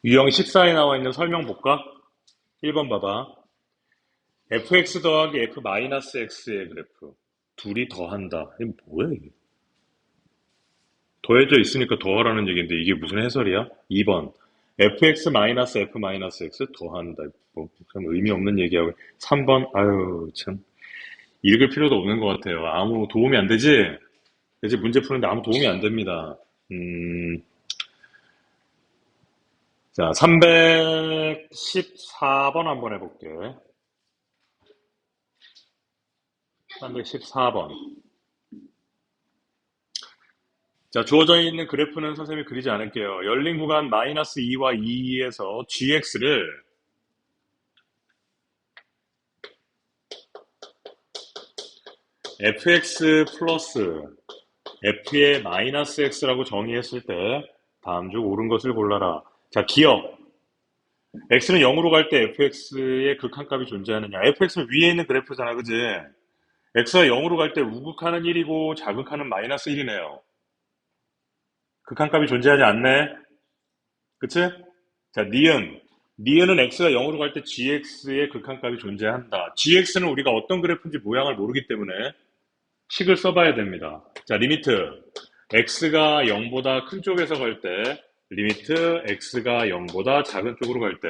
유형 14에 나와 있는 설명 볼까? 1번 봐봐. fx 더하기 f-x의 그래프. 둘이 더한다. 이게 뭐야, 이게? 더해져 있으니까 더하라는 얘기인데 이게 무슨 해설이야? 2번. fx-f-x 더한다. 뭐, 참 의미 없는 얘기하고. 3번. 아유, 참. 읽을 필요도 없는 것 같아요. 아무 도움이 안 되지? 이제 문제 푸는데 아무 도움이 안 됩니다. 자, 314번 한번 해볼게. 314번. 자, 주어져 있는 그래프는 선생님이 그리지 않을게요. 열린 구간 마이너스 2와 2에서 gx를 fx 플러스 f의 마이너스 x라고 정의했을 때 다음 중 옳은 것을 골라라. 자, 기억. x는 0으로 갈 때 fx의 극한값이 존재하느냐. fx는 위에 있는 그래프잖아, 그지? x가 0으로 갈 때 우극한은 1이고 자극한은 마이너스 1이네요. 극한값이 존재하지 않네. 그치? 자, 니은. 니은은 x가 0으로 갈 때 gx의 극한값이 존재한다. gx는 우리가 어떤 그래프인지 모양을 모르기 때문에 식을 써봐야 됩니다. 자, 리미트. x가 0보다 큰 쪽에서 갈 때, 리미트 x가 0보다 작은 쪽으로 갈 때.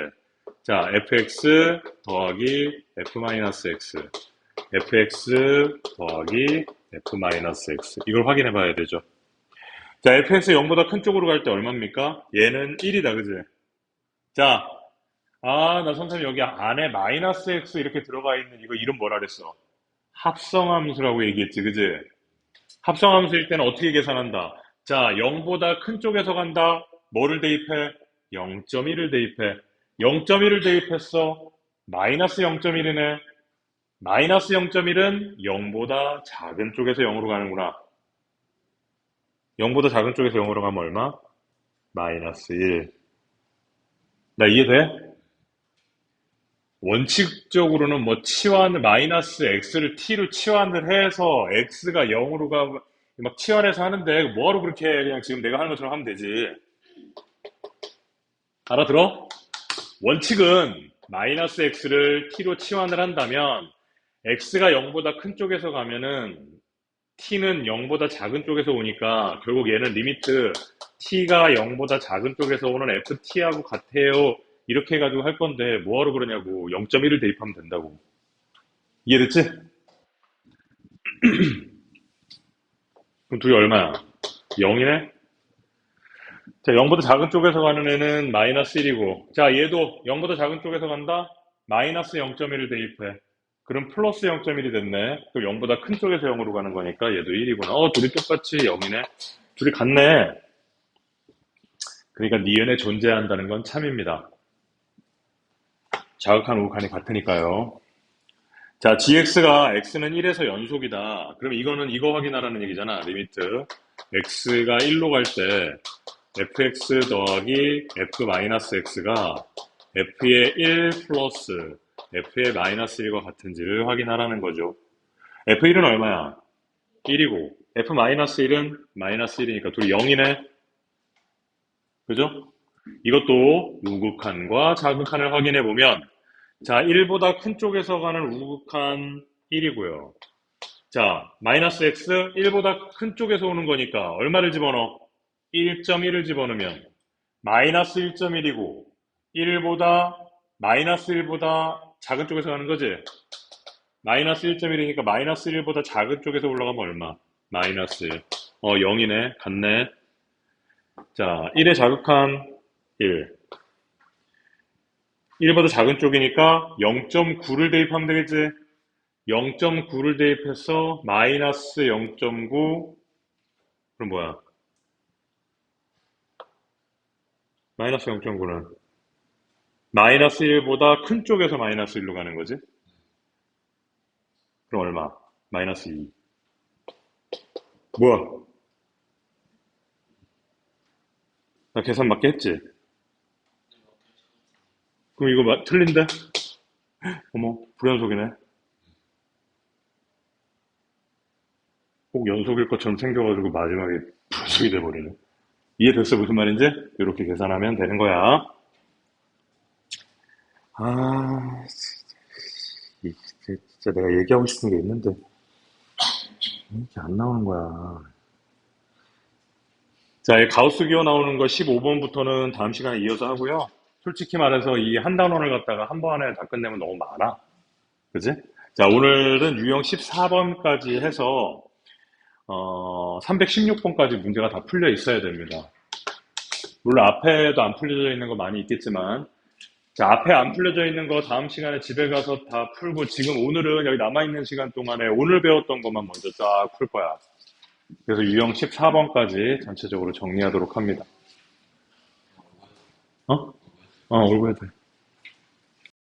자, fx 더하기 f-x. fx 더하기 f-x. 이걸 확인해 봐야 되죠. 자, fx 0보다 큰 쪽으로 갈 때 얼마입니까? 얘는 1이다, 그지? 자, 나 선생님 여기 안에 마이너스 x 이렇게 들어가 있는 이거 이름 뭐라 그랬어? 합성함수라고 얘기했지, 그지? 합성함수일 때는 어떻게 계산한다? 자, 0보다 큰 쪽에서 간다. 뭐를 대입해? 0.1을 대입해. 0.1을 대입했어. 마이너스 0.1이네. 마이너스 0.1은 0보다 작은 쪽에서 0으로 가는구나. 0보다 작은 쪽에서 0으로 가면 얼마? 마이너스 1. 나 이해돼? 원칙적으로는 뭐 치환을 마이너스 x를 t로 치환을 해서 x가 0으로 가고 막 치환해서 하는데 뭐하러 그렇게 해? 그냥 지금 내가 하는 것처럼 하면 되지. 알아들어? 원칙은 마이너스 x를 t로 치환을 한다면 x가 0보다 큰 쪽에서 가면은 t는 0보다 작은 쪽에서 오니까 결국 얘는 리미트 t가 0보다 작은 쪽에서 오는 ft하고 같아요. 이렇게 해가지고 할 건데 뭐하러 그러냐고. 0.1을 대입하면 된다고. 이해됐지? 그럼 둘이 얼마야? 0이네? 자, 0보다 작은 쪽에서 가는 애는 마이너스 1이고 자, 얘도 0보다 작은 쪽에서 간다? 마이너스 0.1을 대입해. 그럼 플러스 0.1이 됐네. 그럼 0보다 큰 쪽에서 0으로 가는 거니까 얘도 1이구나. 둘이 똑같이 0이네. 둘이 같네. 그러니까 니은에 존재한다는 건 참입니다. 자극한 우극한이 같으니까요. 자, gx가 x는 1에서 연속이다. 그럼 이거는 이거 확인하라는 얘기잖아. 리미트 x가 1로 갈 때 fx 더하기 f-x가 f의 1 플러스 f의 마이너스 1과 같은지를 확인하라는 거죠. f1은 얼마야? 1이고 f-1은 마이너스 1이니까 둘이 0이네. 그죠? 이것도 우극한과 자극한을 확인해 보면 자, 1보다 큰 쪽에서 가는 우극한 1이고요. 자, 마이너스 x 1보다 큰 쪽에서 오는 거니까 얼마를 집어넣어? 1.1을 집어넣으면 마이너스 1.1이고 1보다 마이너스 1보다 작은 쪽에서 가는 거지? 마이너스 1.1이니까 마이너스 1보다 작은 쪽에서 올라가면 얼마? 마이너스 1. 0이네. 같네. 자, 1의 자극한 1. 1보다 작은 쪽이니까 0.9를 대입하면 되겠지? 0.9를 대입해서 마이너스 0.9 그럼 뭐야? 마이너스 0.9는 마이너스 1보다 큰 쪽에서 마이너스 1로 가는 거지? 그럼 얼마? 마이너스 2. 뭐야? 나 계산 맞게 했지? 그럼 이거 틀린데? 어머, 불연속이네. 꼭 연속일 것처럼 생겨가지고 마지막에 불연속이 돼버리네. 이해됐어? 무슨 말인지? 이렇게 계산하면 되는 거야. 아, 진짜 내가 얘기하고 싶은 게 있는데 이게 안 나오는 거야. 자, 이 가우스 기호 나오는 거 15번부터는 다음 시간에 이어서 하고요. 솔직히 말해서 이 한 단원을 갖다가 한 번에 다 끝내면 너무 많아. 그지? 자, 오늘은 유형 14번까지 해서 316번까지 문제가 다 풀려 있어야 됩니다. 물론 앞에도 안 풀려져 있는 거 많이 있겠지만 자, 앞에 안 풀려져 있는 거 다음 시간에 집에 가서 다 풀고 지금 오늘은 여기 남아있는 시간 동안에 오늘 배웠던 것만 먼저 쫙 풀 거야. 그래서 유형 14번까지 전체적으로 정리하도록 합니다. 어? 올고 해도 돼.